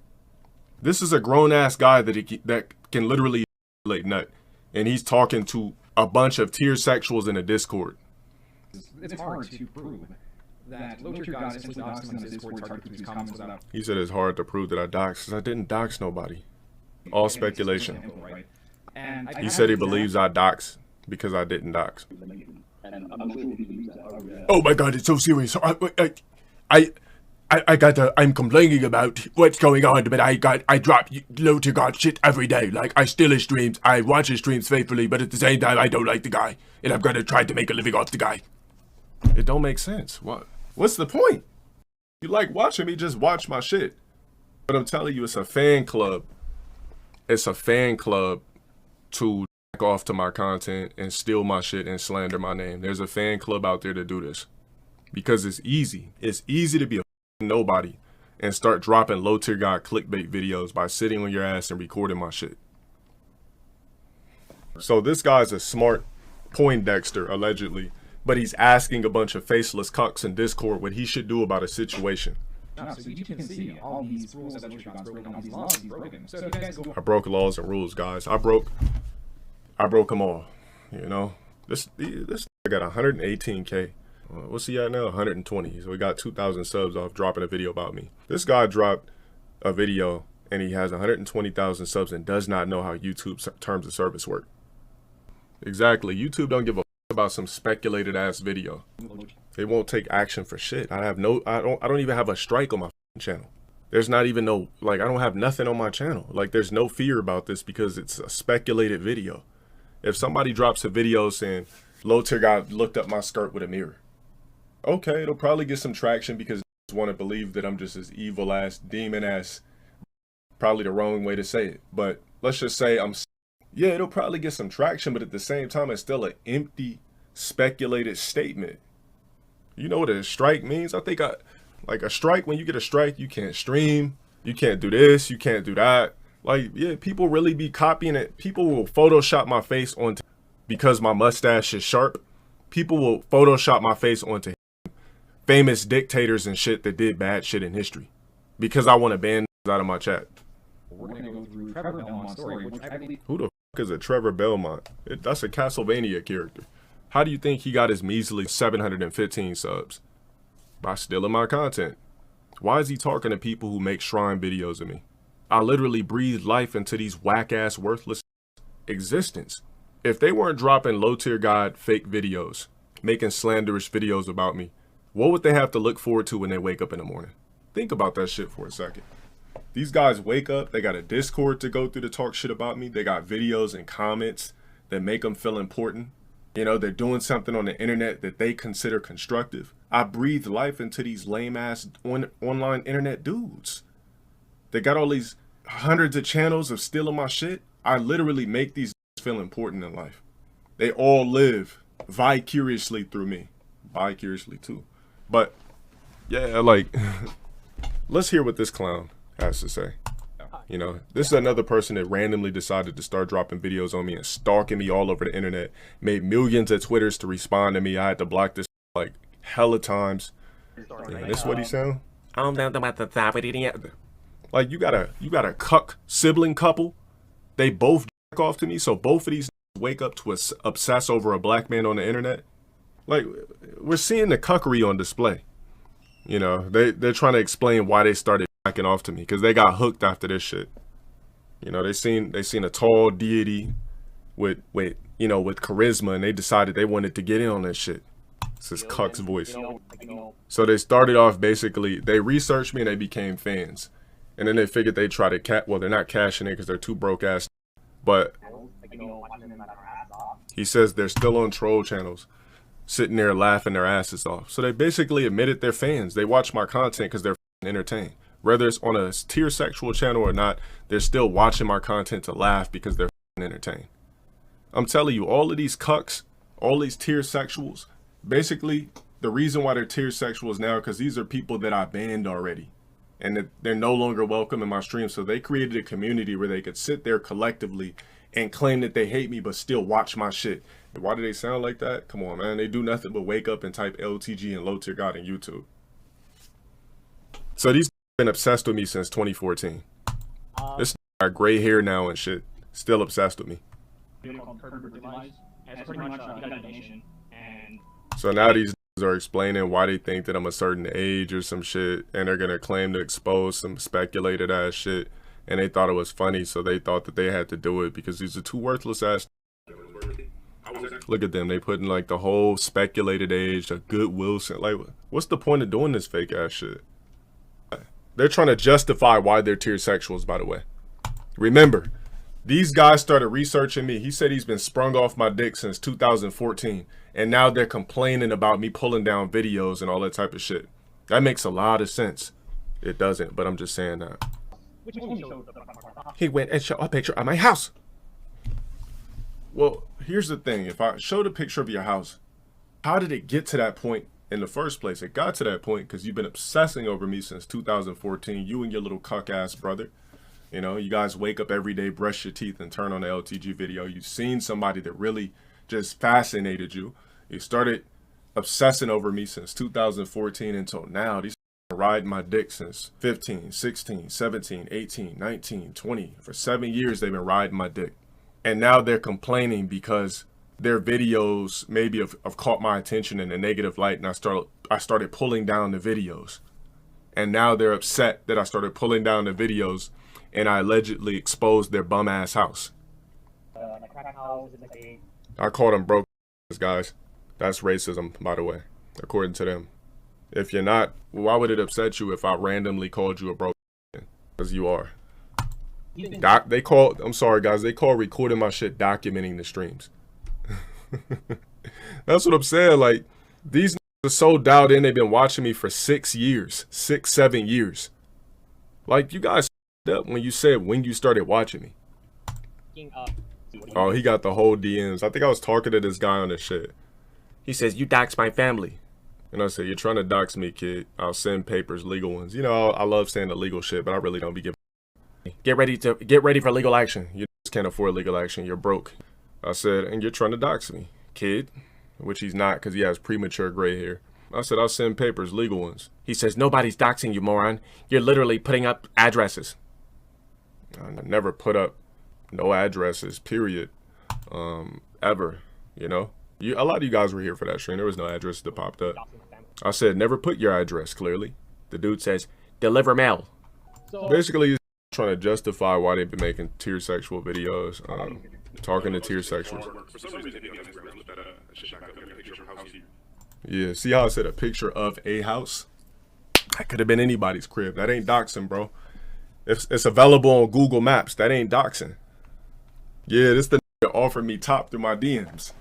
This is a grown-ass guy that can literally like nut, and he's talking to a bunch of tier sexuals in a Discord.
It's hard to prove that low tier guys instantly doxed him on his Discord, targeted these comments without.
He said it's hard to prove that I doxed, because I didn't dox nobody. All speculation. He said he believes I doxed because I didn't dox. Oh my god, it's so serious. I'm complaining about what's going on, but I drop low tier god shit every day. Like, I steal his streams, I watch his streams faithfully, but at the same time I don't like the guy, and I'm gonna try to make a living off the guy. It don't make sense. What's the point? You like watching me, just watch my shit. But I'm telling you, it's a fan club. It's a fan club to jack off to my content and steal my shit and slander my name. There's a fan club out there to do this. Because it's easy. It's easy to be a nobody and start dropping low tier god clickbait videos by sitting on your ass and recording my shit. So this guy's a smart Poindexter, allegedly, but he's asking a bunch of faceless cucks in Discord what he should do about a situation.
So you can see all these rules that you've broken, all these laws you've broken. So if you guys go,
I broke laws and rules, guys. I broke them all. You know, this I got 118K. What's he at now? 120. So we got 2,000 subs off dropping a video about me. This guy dropped a video and he has 120,000 subs and does not know how YouTube's terms of service work. Exactly. YouTube don't give a about some speculated ass video. They won't take action for shit. I don't even have a strike on my channel. There's not even no, like, I don't have nothing on my channel. Like, there's no fear about this because it's a speculated video. If somebody drops a video saying low tier guy looked up my skirt with a mirror, okay, it'll probably get some traction because I want to believe that I'm just as evil ass, demon ass. Probably the wrong way to say it, but let's just say yeah, it'll probably get some traction, but at the same time, it's still an empty, speculated statement. You know what a strike means? I think like a strike, when you get a strike, you can't stream, you can't do this, you can't do that. Like, yeah, people really be copying it. People will Photoshop my face onto, because my mustache is sharp, people will Photoshop my face onto famous dictators and shit that did bad shit in history because I want to ban out of my chat.
We're going to go through Trevor Belmont's story, which I believe...
Who the fuck is a Trevor Belmont? That's a Castlevania character. How do you think he got his measly 715 subs? By stealing my content. Why is he talking to people who make shrine videos of me? I literally breathed life into these whack-ass worthless existence. If they weren't dropping low-tier god fake videos, making slanderous videos about me, What would they have to look forward to when they wake up in the morning? Think about that shit for a second. These guys wake up, they got a Discord to go through to talk shit about me. They got videos and comments that make them feel important. You know, they're doing something on the internet that they consider constructive. I breathe life into these lame ass online internet dudes. They got all these hundreds of channels of stealing my shit. I literally make these feel important in life. They all live vicariously through me. Vicariously too. But yeah, like, let's hear what this clown has to say. You know, this is another person that randomly decided to start dropping videos on me and stalking me all over the internet. Made millions of Twitters to respond to me. I had to block this like hella times. Yeah, this is what he sound. Like you got a cuck sibling couple. They both jack off to me, so both of these wake up to obsess over a black man on the internet. Like, we're seeing the cuckery on display. You know, they're trying to explain why they started backing off to me, because they got hooked after this shit. You know, they seen a tall deity with charisma, and they decided they wanted to get in on this shit. It's his cuck's voice. So they started off basically, they researched me and they became fans. And then they figured they'd try to well, they're not cashing it because they're too broke ass. But he says they're still on troll channels, sitting there laughing their asses off. So they basically admitted they're fans. They watch my content because they're entertained. Whether it's on a tier sexual channel or not, they're still watching my content to laugh because they're entertained. I'm telling you, all of these cucks, all these tier sexuals, basically the reason why they're tier sexuals now because these are people that I banned already. And they're no longer welcome in my stream. So they created a community where they could sit there collectively and claim that they hate me, but still watch my shit. And why do they sound like that? Come on, man. They do nothing but wake up and type LTG and low tier god in YouTube. So these been obsessed with me since 2014. This got gray hair now and shit. Still obsessed with me. So now these are explaining why they think that I'm a certain age or some shit, and they're gonna claim to expose some speculated ass shit, and they thought it was funny, so they thought that they had to do it because these are two worthless ass. Look at them, they put in like the whole speculated age, a good Wilson. Like, what's the point of doing this fake ass shit? They're trying to justify why they're tier sexuals, by the way. Remember, these guys started researching me. He said he's been sprung off my dick since 2014. And now they're complaining about me pulling down videos and all that type of shit. That makes a lot of sense. It doesn't, but I'm just saying that. He went and showed a picture of my house. Well, here's the thing. If I showed a picture of your house, how did it get to that point in the first place? It got to that point because you've been obsessing over me since 2014. You and your little cuck ass brother. You know, you guys wake up every day, brush your teeth, and turn on the LTG video. You've seen somebody that really just fascinated you. You started obsessing over me since 2014 until now. These are riding my dick since 15, 16, 17, 18, 19, 20. For 7 years, they've been riding my dick. And now they're complaining because their videos maybe have caught my attention in a negative light, and I started pulling down the videos. And now they're upset that I started pulling down the videos and I allegedly exposed their bum ass house. I called them broke guys. That's racism, by the way, according to them. If you're not, why would it upset you if I randomly called you a broke? Because you are. I'm sorry guys, they call recording my shit documenting the streams. That's what I'm saying. Like, these are so dialed in, they've been watching me for 6 years, 7 years. Like, you guys up when you said when you started watching me. Oh, he got the whole DMs. I think I was talking to this guy on this shit. He says, you dox my family. And I said, you're trying to dox me, kid. I'll send papers, legal ones. You know, I love saying the legal shit, but I really don't be giving. Get ready for legal action. You just can't afford legal action. You're broke. I said, and you're trying to dox me, kid. Which he's not, because he has premature gray hair. I said, I'll send papers, legal ones. He says, nobody's doxing you, moron. You're literally putting up addresses. I never put up no addresses, period. Ever, you know? A lot of you guys were here for that stream. There was no address that popped up. I said, never put your address, clearly. The dude says, deliver mail. Basically, he's trying to justify why they've been making tier sexual videos, talking to tier sexuals. Yeah, see how I said a picture of a house? That could have been anybody's crib. That ain't doxing, bro. If it's available on Google Maps, that ain't doxing. Yeah, this the nigga offered me top through my DMs.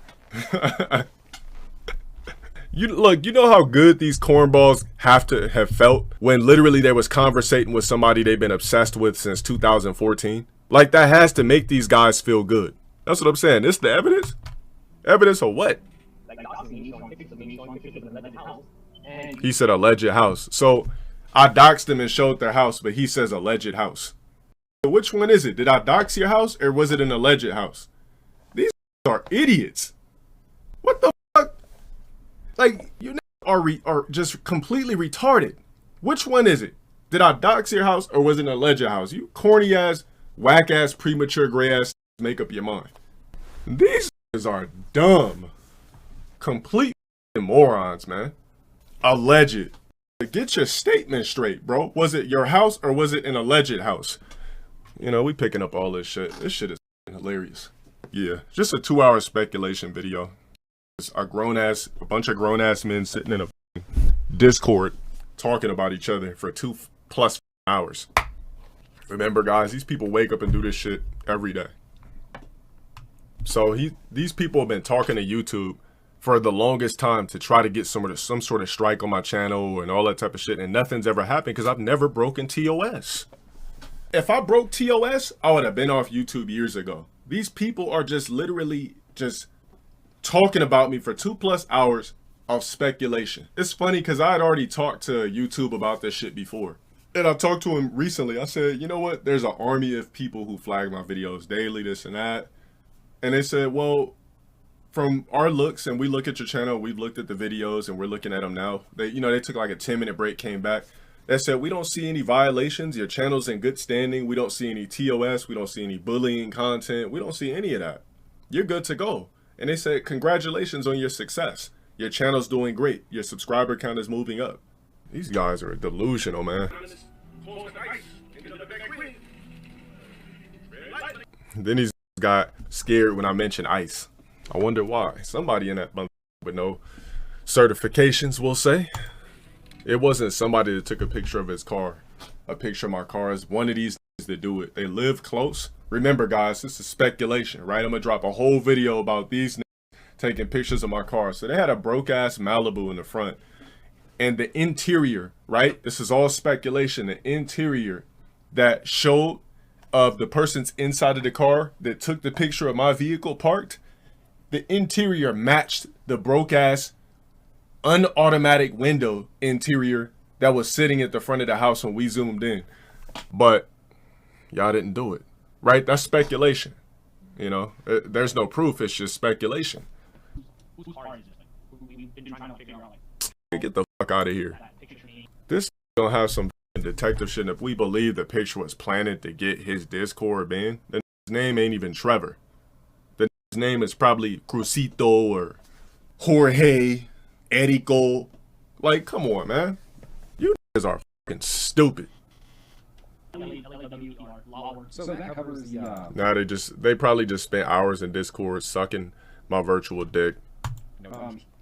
You look, you know how good these cornballs have to have felt when literally they was conversating with somebody they've been obsessed with since 2014? Like, that has to make these guys feel good. That's what I'm saying. This the evidence? Evidence of what? He said alleged house. So I doxed him and showed their house, but he says alleged house. Which one is it? Did I dox your house or was it an alleged house? These are idiots. What the fuck? Like, you are just completely retarded. Which one is it? Did I dox your house or was it an alleged house? You corny ass, whack ass, premature gray ass, make up your mind. These are dumb. Complete morons, man. Alleged. Get your statement straight, bro. Was it your house or was it an alleged house? You know, we picking up all this shit. This shit is hilarious. Yeah, just a 2-hour speculation video. It's a bunch of grown ass men sitting in a Discord talking about each other for 2+ hours. Remember, guys, these people wake up and do this shit every day. So these people have been talking to YouTube for the longest time to try to get some sort of strike on my channel and all that type of shit, and nothing's ever happened because I've never broken TOS. If I broke TOS, I would have been off YouTube years ago. These people are just literally just talking about me for 2+ hours of speculation. It's funny because I had already talked to YouTube about this shit before. And I talked to him recently. I said, you know what? There's an army of people who flag my videos daily, this and that. And they said, well, from our looks, and we look at your channel, we've looked at the videos and we're looking at them now. They took like a 10-minute break, came back. They said, we don't see any violations. Your channel's in good standing. We don't see any TOS. We don't see any bullying content. We don't see any of that. You're good to go. And they said, congratulations on your success. Your channel's doing great. Your subscriber count is moving up. These guys are delusional, man. Then he's got scared when I mentioned ice. I wonder why. Somebody in that with no certifications will say. It wasn't somebody that took a picture of his car. A picture of my car is one of these that do it. They live close. Remember, guys, this is speculation, right? I'm gonna drop a whole video about these taking pictures of my car. So they had a broke ass Malibu in the front, and the interior, right? This is all speculation. The interior that showed of the person's inside of the car that took the picture of my vehicle parked, the interior matched the broke ass unautomatic window interior that was sitting at the front of the house when we zoomed in. But y'all didn't do it, right? That's speculation. You know, there's no proof. It's just speculation. Get the fuck out of here. This gonna have some detective shit. If we believe the picture was planted to get his Discord banned, then his name ain't even Trevor. His name is probably Crucito or Jorge, Erico. Like, come on, man. You niggas are fucking stupid.
So that covers the.
Nah, they probably just spent hours in Discord sucking my virtual dick.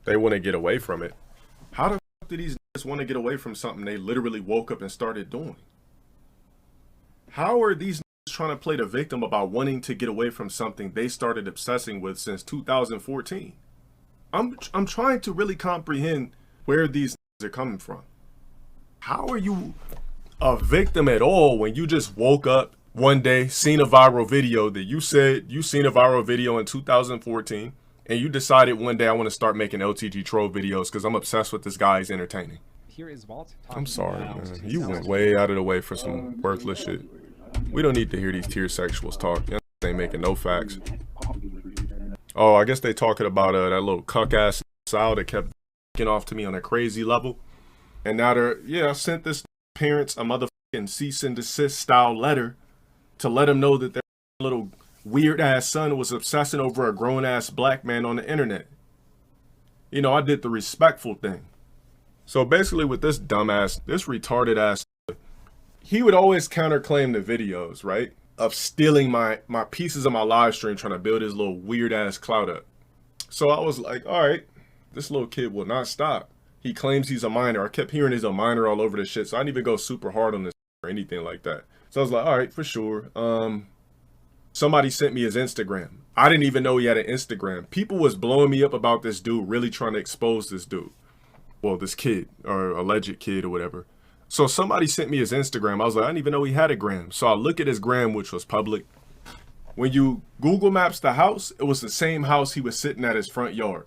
They want to get away from it. How the fuck do these niggas want to get away from something they literally woke up and started doing? How are these niggas trying to play the victim about wanting to get away from something they started obsessing with since 2014? I'm trying to really comprehend where these niggas are coming from. How are you a victim at all when you just woke up one day, seen a viral video that you said you seen a viral video in 2014, and you decided one day I want to start making LTG troll videos because I'm obsessed with this guy. He's entertaining.
Here is Walt.
I'm sorry, man. You went way out of the way for some worthless shit. We don't need to hear these tier sexuals talk. You ain't making no facts. Oh, I guess they talking about that little cuck ass Sal that kept getting off to me on a crazy level. And now I sent this parents a motherfucking cease and desist style letter to let them know that their little weird ass son was obsessing over a grown ass black man on the internet. You know, I did the respectful thing. So basically with this dumbass, this retarded ass, he would always counterclaim the videos, right? Of stealing my pieces of my live stream, trying to build his little weird ass clout up. So I was like, all right, this little kid will not stop. He claims he's a minor. I kept hearing he's a minor all over this shit, so I didn't even go super hard on this or anything like that. So I was like, all right, for sure. Somebody sent me his Instagram. I didn't even know he had an Instagram. People was blowing me up about this dude, really trying to expose this dude. Well, this kid, or alleged kid or whatever. So somebody sent me his Instagram. I was like, I didn't even know he had a gram. So I look at his gram, which was public. When you Google Maps the house, it was the same house he was sitting at his front yard.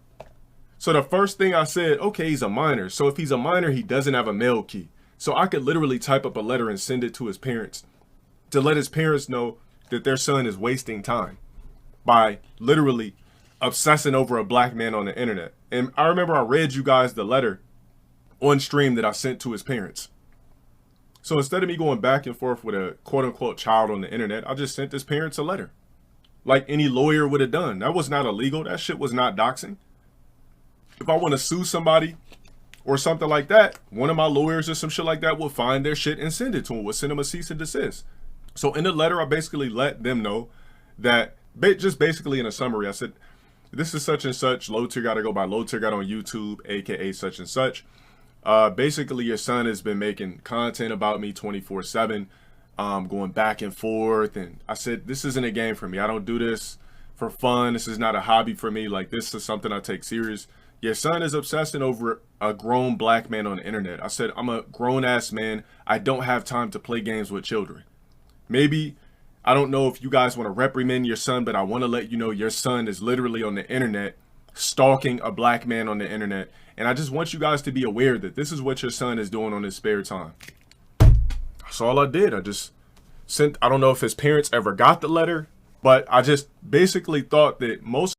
So the first thing I said, okay, he's a minor. So if he's a minor, he doesn't have a mail key. So I could literally type up a letter and send it to his parents to let his parents know that their son is wasting time by literally obsessing over a black man on the internet. And I remember I read you guys the letter on stream that I sent to his parents. So instead of me going back and forth with a quote unquote child on the internet, I just sent his parents a letter. Like any lawyer would have done. That was not illegal. That shit was not doxing. If I want to sue somebody or something like that, one of my lawyers or some shit like that will find their shit and send it to them. We'll send them a cease and desist. So in the letter, I basically let them know that, just basically in a summary, I said, this is such and such, low tier gotta go by low tier got on YouTube, aka such and such. Basically your son has been making content about me 24/7, going back and forth. And I said, this isn't a game for me. I don't do this for fun. This is not a hobby for me. Like, this is something I take serious. Your son is obsessing over a grown black man on the internet. I said, I'm a grown ass man. I don't have time to play games with children. Maybe, I don't know if you guys want to reprimand your son, but I want to let you know your son is literally on the internet stalking a black man on the internet. And I just want you guys to be aware that this is what your son is doing on his spare time. That's all I did. I just sent, I don't know if his parents ever got the letter, but I just basically thought that most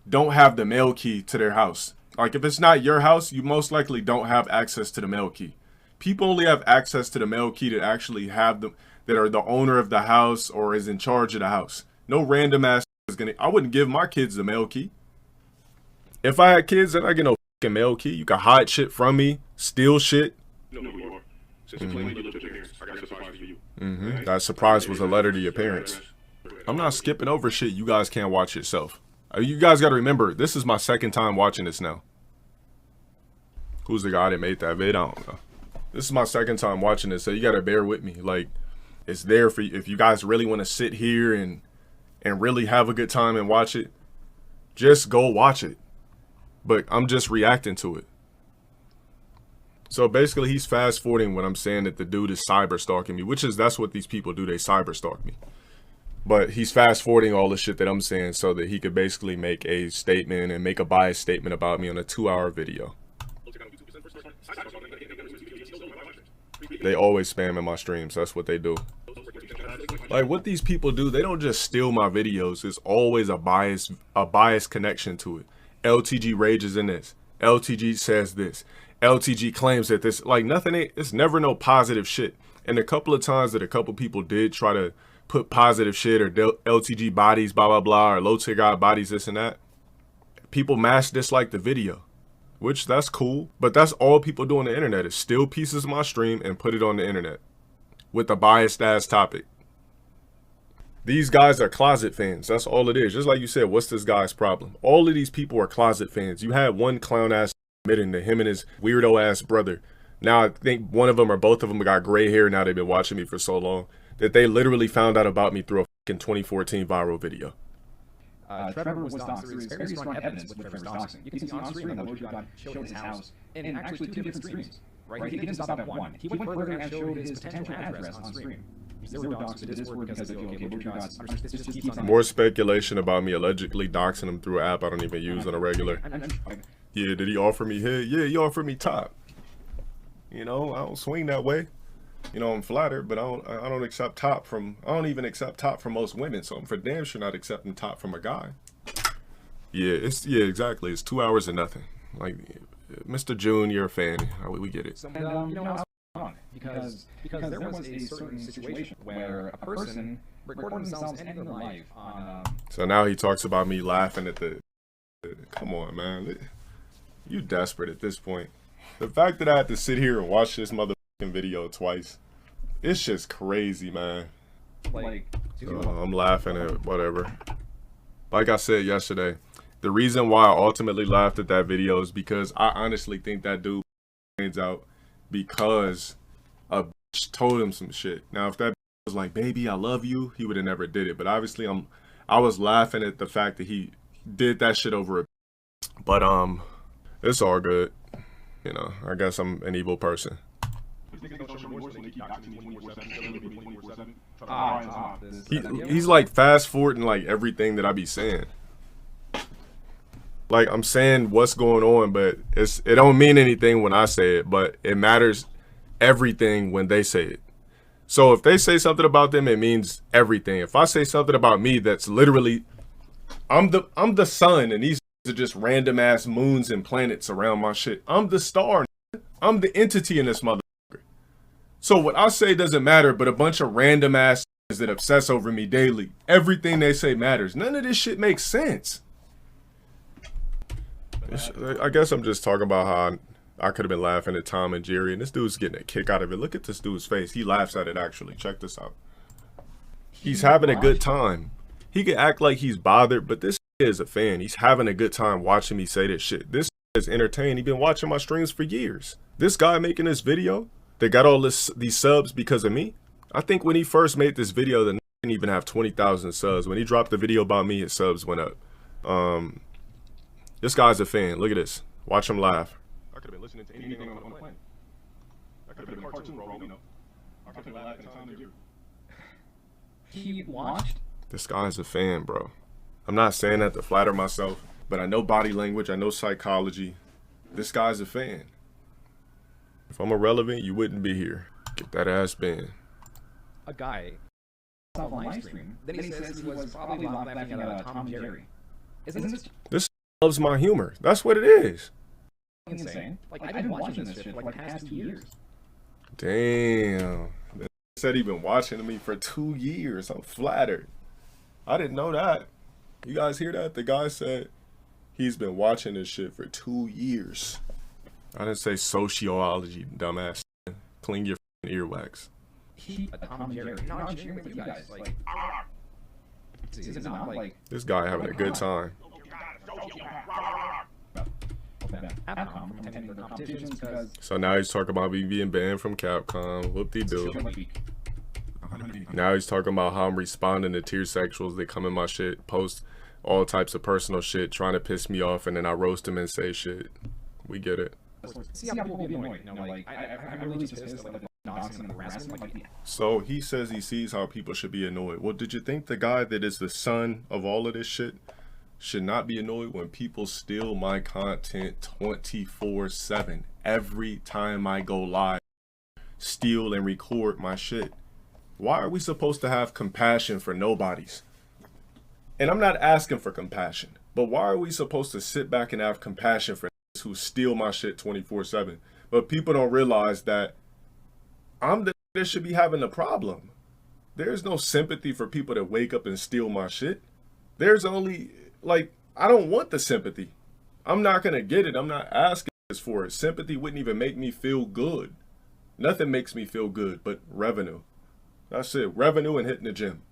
don't have the mail key to their house. Like, if it's not your house, you most likely don't have access to the mail key. People only have access to the mail key that actually have them, that are the owner of the house or is in charge of the house. No random ass is gonna, I wouldn't give my kids the mail key. If I had kids, then I get no fucking mail key. You can hide shit from me, steal shit.
You know who you are. Since you claim you live with your parents, I got a surprise for you.
That surprise was a letter to your parents. I'm not skipping over shit you guys can't watch yourself. You guys got to remember, this is my second time watching this now. Who's the guy that made that vid? I don't know. This is my second time watching this, so you got to bear with me. Like, it's there for you. If you guys really want to sit here and really have a good time and watch it, just go watch it. But I'm just reacting to it. So basically, he's fast forwarding when I'm saying that the dude is cyber stalking me, which is, that's what these people do. They cyber stalk me. But he's fast forwarding all the shit that I'm saying so that he could basically make a statement and make a biased statement about me on a 2-hour video. They always spam in my streams. That's what they do. Like, what these people do, they don't just steal my videos. There's always a biased connection to it. LTG rages in this. LTG says this. LTG claims that this, like, nothing, it's never no positive shit. And a couple of times that a couple people did try to put positive shit or LTG bodies, blah, blah, blah, or low tier guy bodies, this and that, people mass dislike the video, which that's cool. But that's all people do on the internet is steal pieces of my stream and put it on the internet with a biased ass topic. These guys are closet fans. That's all it is. Just like you said, what's this guy's problem? All of these people are closet fans. You had one clown ass admitting to him and his weirdo ass brother. Now I think one of them or both of them got gray hair. Now they've been watching me for so long that they literally found out about me through a fucking 2014 viral video.
Trevor was doxxed. There is very strong evidence with Trevor's doxxing. You can see on screen that God showed his house in actually 2 different streams. Right? He didn't stop at one. He went further and showed his potential address on stream. They were doxxed to Discord because of, okay, Lord God's, this just keeps on.
More speculation about me allegedly doxing him through an app I don't even use on a regular. Yeah, did he offer me head? Yeah, he offered me top. You know, I don't swing that way. You know, I'm flattered, but I don't accept top from, I don't even accept top from most women, so I'm for damn sure not accepting top from a guy. Yeah, exactly. It's 2 hours of nothing. Like, Mr. Joon, you're a fan. We get it.
And, you know, what's wrong? Because there was a certain situation where a person recorded themselves ending their life on.
So now he talks about me laughing at the. Come on, man. You desperate at this point. The fact that I had to sit here and watch this motherfucking video twice, it's just crazy, man.
Like,
I'm laughing at whatever. Like I said yesterday, The reason why I ultimately laughed at that video is because I honestly think that dude brains out because a bitch told him some shit. Now, if that was like, baby, I love you, he would have never did it. But obviously, I was laughing at the fact that he did that shit over a bitch. But it's all good. You know, I guess I'm an evil person. He's like fast forwarding like everything that I be saying. Like, I'm saying what's going on, but it don't mean anything when I say it, but it matters everything when they say it. So if they say something about them, it means everything. If I say something about me, that's literally, I'm the sun, and these are just random ass moons and planets around my shit. I'm the star. I'm the entity in this motherfucker. So what I say doesn't matter, but a bunch of random ass that obsess over me daily. Everything they say matters. None of this shit makes sense. I guess I'm just talking about how I could have been laughing at Tom and Jerry, and this dude's getting a kick out of it. Look at this dude's face. He laughs at it, actually. Check this out. He's having a good time. He could act like he's bothered, but this is a fan. He's having a good time watching me say this shit. This is entertaining. He's been watching my streams for years. This guy making this video that got all these subs because of me, I think when he first made this video, the didn't even have 20,000 subs. When he dropped the video about me, his subs went up. This guy's a fan. Look at this. Watch him laugh. I could have been listening to anything on the planet. I could have been a cartoon, bro. You know. I could have been laughing at Tom and Jerry.
He watched?
This guy's a fan, bro. I'm not saying that to flatter myself, but I know body language. I know psychology. This guy's a fan. If I'm irrelevant, you wouldn't be here. Get that ass banned.
A guy on the live stream. Then he says he was probably laughing at Tom and Jerry. Isn't
this loves my humor. That's what it is.
Insane? Like, I've been watching this shit for like the past 2 years.
Damn. They said he been watching me for 2 years. I'm flattered. I didn't know that. You guys hear that? The guy said he's been watching this shit for 2 years. I didn't say sociology, dumbass. Clean your earwax.
Tom and Jerry. No, I'm sharing with you guys. Like, is it not like
this guy having a good time? So now he's talking about me being banned from Capcom. Whoop-de-doo. Now he's talking about how I'm responding to tier sexuals that come in my shit, post all types of personal shit, trying to piss me off, and then I roast them and say shit. We get it.
See how people get annoyed. You know, like, I'm really just pissed at like doxing and harassing. Like,
so he says he sees how people should be annoyed. Well, did you think the guy that is the son of all of this shit should not be annoyed when people steal my content 24/7 every time I go live, steal and record my shit? Why are we supposed to have compassion for nobodies? And I'm not asking for compassion, but why are we supposed to sit back and have compassion for who steal my shit 24/7? But people don't realize that I'm the that should be having the problem. There's no sympathy for people that wake up and steal my shit. There's only, like, I don't want the sympathy. I'm not gonna get it. I'm not asking for it. Sympathy wouldn't even make me feel good. Nothing makes me feel good but revenue. That's it. Revenue and hitting the gym.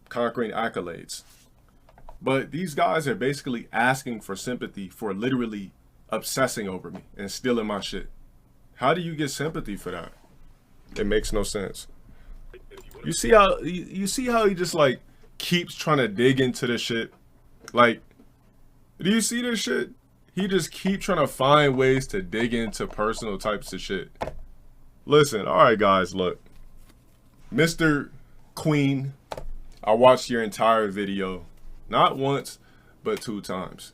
Conquering accolades. But these guys are basically asking for sympathy for literally obsessing over me and stealing my shit. How do you get sympathy for that? It makes no sense. You see how he just like keeps trying to dig into this shit? Like, do you see this shit? He just keep trying to find ways to dig into personal types of shit. Listen, all right, guys, look. Mr. Queen, I watched your entire video. Not once, but 2 times.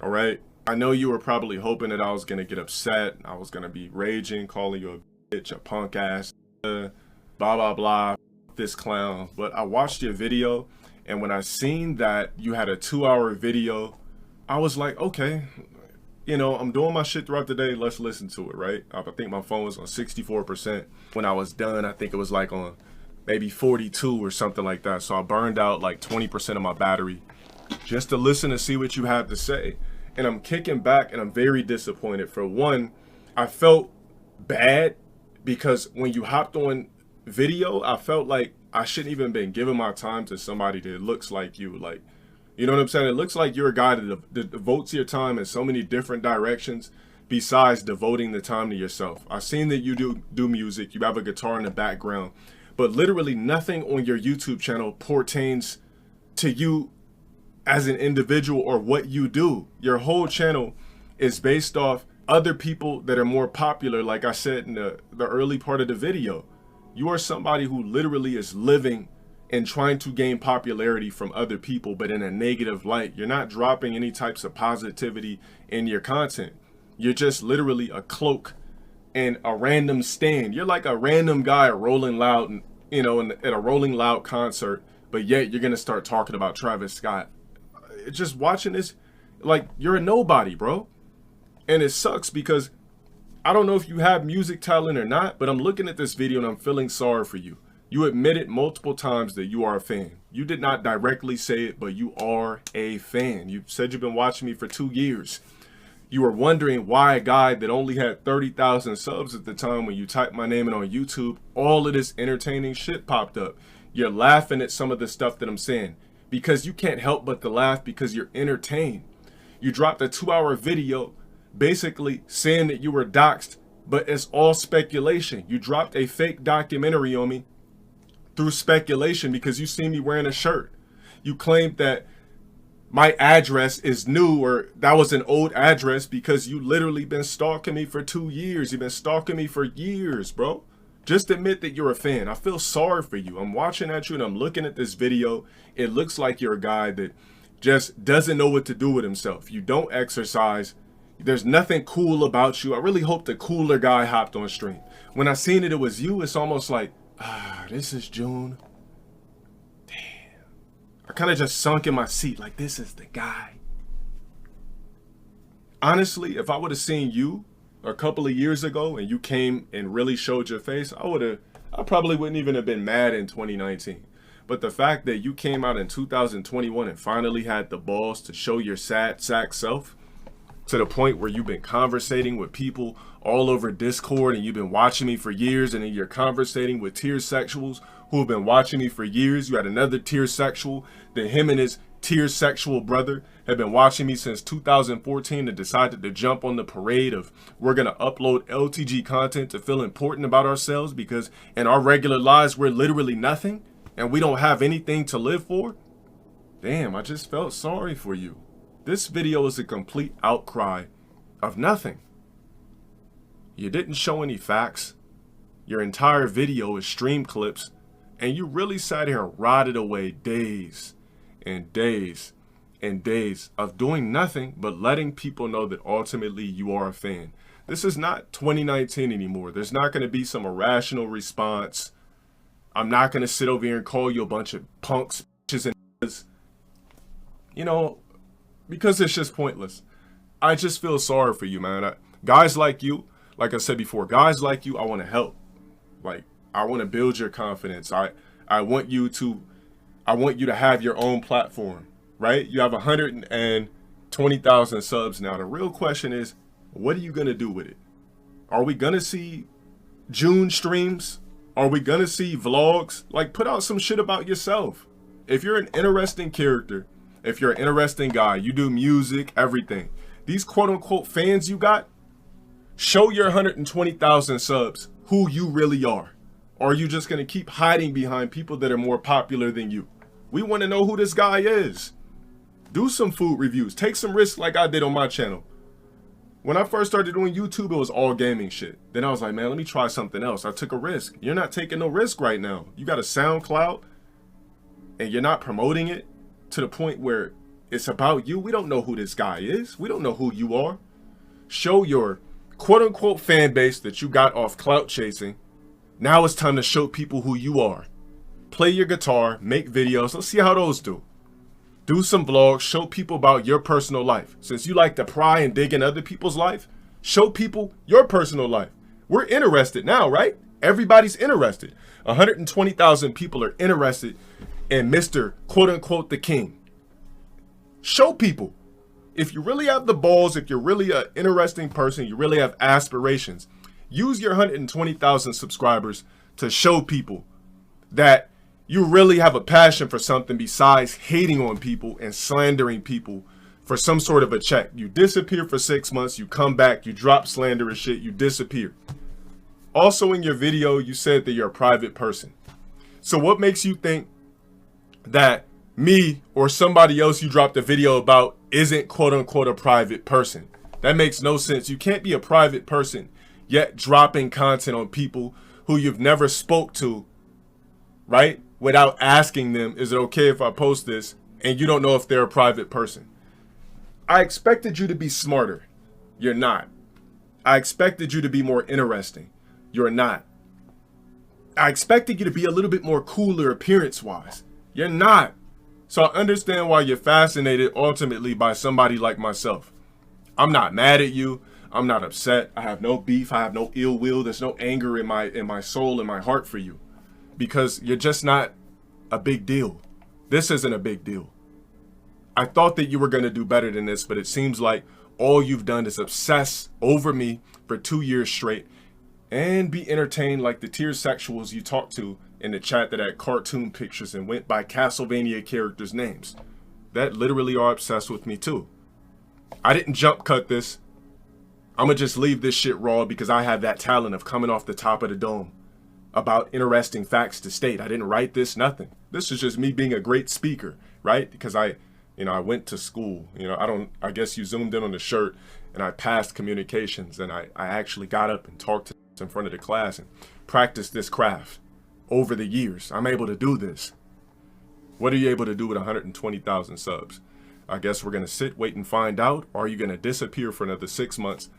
All right? I know you were probably hoping that I was going to get upset. I was going to be raging, calling you a bitch, a punk ass, blah, blah, blah, this clown. But I watched your video, and when I seen that you had a 2-hour video, I was like, okay, you know, I'm doing my shit throughout the day. Let's listen to it, right? I think my phone was on 64%. When I was done, I think it was like on maybe 42 or something like that. So I burned out like 20% of my battery just to listen and see what you had to say. And I'm kicking back and I'm very disappointed. For one, I felt bad because when you hopped on video, I felt like I shouldn't even been giving my time to somebody that looks like you. Like, You know what I'm saying? It looks like you're a guy that devotes your time in so many different directions besides devoting the time to yourself. I've seen that you do music, you have a guitar in the background, but literally nothing on your YouTube channel pertains to you as an individual or what you do. Your whole channel is based off other people that are more popular. Like I said in the early part of the video, you are somebody who literally is living and trying to gain popularity from other people, but in a negative light. You're not dropping any types of positivity in your content. You're just literally a cloak and a random stand. You're like a random guy at Rolling Loud, you know, at a Rolling Loud concert, but yet you're gonna start talking about Travis Scott. Just watching this, like, you're a nobody, bro. And it sucks because I don't know if you have music talent or not, but I'm looking at this video and I'm feeling sorry for you. You admitted multiple times that you are a fan. You did not directly say it, but you are a fan. You said you've been watching me for 2 years. You were wondering why a guy that only had 30,000 subs at the time, when you typed my name in on YouTube, all of this entertaining shit popped up. You're laughing at some of the stuff that I'm saying because you can't help but to laugh because you're entertained. You dropped a 2-hour video basically saying that you were doxxed, but it's all speculation. You dropped a fake documentary on me through speculation because you see me wearing a shirt. You claimed that my address is new, or that was an old address, because you literally been stalking me for 2 years. You've been stalking me for years, bro. Just admit that you're a fan. I feel sorry for you. I'm watching at you and I'm looking at this video. It looks like you're a guy that just doesn't know what to do with himself. You don't exercise. There's nothing cool about you. I really hope the cooler guy hopped on stream. When I seen it was you, it's almost like, this is Joon. Damn. I kind of just sunk in my seat like, this is the guy. Honestly, if I would have seen you a couple of years ago and you came and really showed your face, I probably wouldn't even have been mad in 2019. But the fact that you came out in 2021 and finally had the balls to show your sad sack self, to the point where you've been conversating with people all over Discord and you've been watching me for years, and then you're conversating with tier sexuals who have been watching me for years. You had another tier sexual that him and his tier sexual brother have been watching me since 2014 and decided to jump on the parade of we're going to upload LTG content to feel important about ourselves because in our regular lives we're literally nothing and we don't have anything to live for. Damn, I just felt sorry for you. This video is a complete outcry of nothing. You didn't show any facts. Your entire video is stream clips, and you really sat here and rotted away days and days and days of doing nothing but letting people know that ultimately you are a fan. This is not 2019 anymore. There's not going to be some irrational response. I'm not going to sit over here and call you a bunch of punks, bitches, and you know, because it's just pointless. I just feel sorry for you, man. Guys like you, like I said before, guys like you, I want to help. Like, I want to build your confidence. I want you to have your own platform, right? You have 120,000 subs now. The real question is, what are you going to do with it? Are we going to see Joon streams? Are we going to see vlogs? Like, put out some shit about yourself. If you're an interesting character, if you're an interesting guy, you do music, everything, these quote unquote fans you got, show your 120,000 subs who you really are. Or are you just going to keep hiding behind people that are more popular than you? We want to know who this guy is. Do some food reviews. Take some risks like I did on my channel. When I first started doing YouTube, it was all gaming shit. Then I was like, man, let me try something else. I took a risk. You're not taking no risk right now. You got a SoundCloud and you're not promoting it to the point where it's about you. We don't know who this guy is. We don't know who you are. Show your quote unquote fan base that you got off clout chasing. Now it's time to show people who you are. Play your guitar, make videos. Let's see how those do. Do some vlogs, show people about your personal life. Since you like to pry and dig in other people's life, show people your personal life. We're interested now, right? Everybody's interested. 120,000 people are interested in Mr. quote unquote the king. Show people. If you really have the balls, if you're really an interesting person, you really have aspirations, use your 120,000 subscribers to show people that you really have a passion for something besides hating on people and slandering people for some sort of a check. You disappear for 6 months, you come back, you drop slanderous shit, you disappear. Also in your video, you said that you're a private person. So what makes you think that me or somebody else you dropped a video about isn't quote unquote a private person? That makes no sense. You can't be a private person yet dropping content on people who you've never spoke to, right? Without asking them, is it okay if I post this? And you don't know if they're a private person. I expected you to be smarter. You're not. I expected you to be more interesting. You're not. I expected you to be a little bit more cooler appearance-wise. You're not. So I understand why you're fascinated ultimately by somebody like myself. I'm not mad at you. I'm not upset. I have no beef. I have no ill will. There's no anger in my soul and my heart for you, because you're just not a big deal. This isn't a big deal. I thought that you were going to do better than this, but it seems like all you've done is obsess over me for 2 years straight and be entertained like the tier sexuals you talked to in the chat that had cartoon pictures and went by Castlevania characters' names. That literally are obsessed with me too. I didn't jump cut this. I'm gonna just leave this shit raw because I have that talent of coming off the top of the dome about interesting facts to state. I didn't write this, nothing. This is just me being a great speaker, right? Because I went to school. I guess you zoomed in on the shirt, and I passed communications, and I actually got up and talked in front of the class and practiced this craft over the years. I'm able to do this. What are you able to do with 120,000 subs? I guess we're gonna sit, wait, and find out. Or are you gonna disappear for another 6 months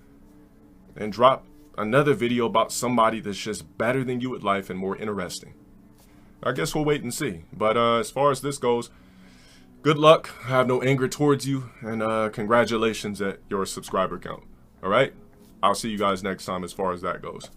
and drop another video about somebody that's just better than you at life and more interesting? I guess we'll wait and see. But as far as this goes, good luck. I have no anger towards you, and congratulations at your subscriber count. All right? I'll see you guys next time as far as that goes.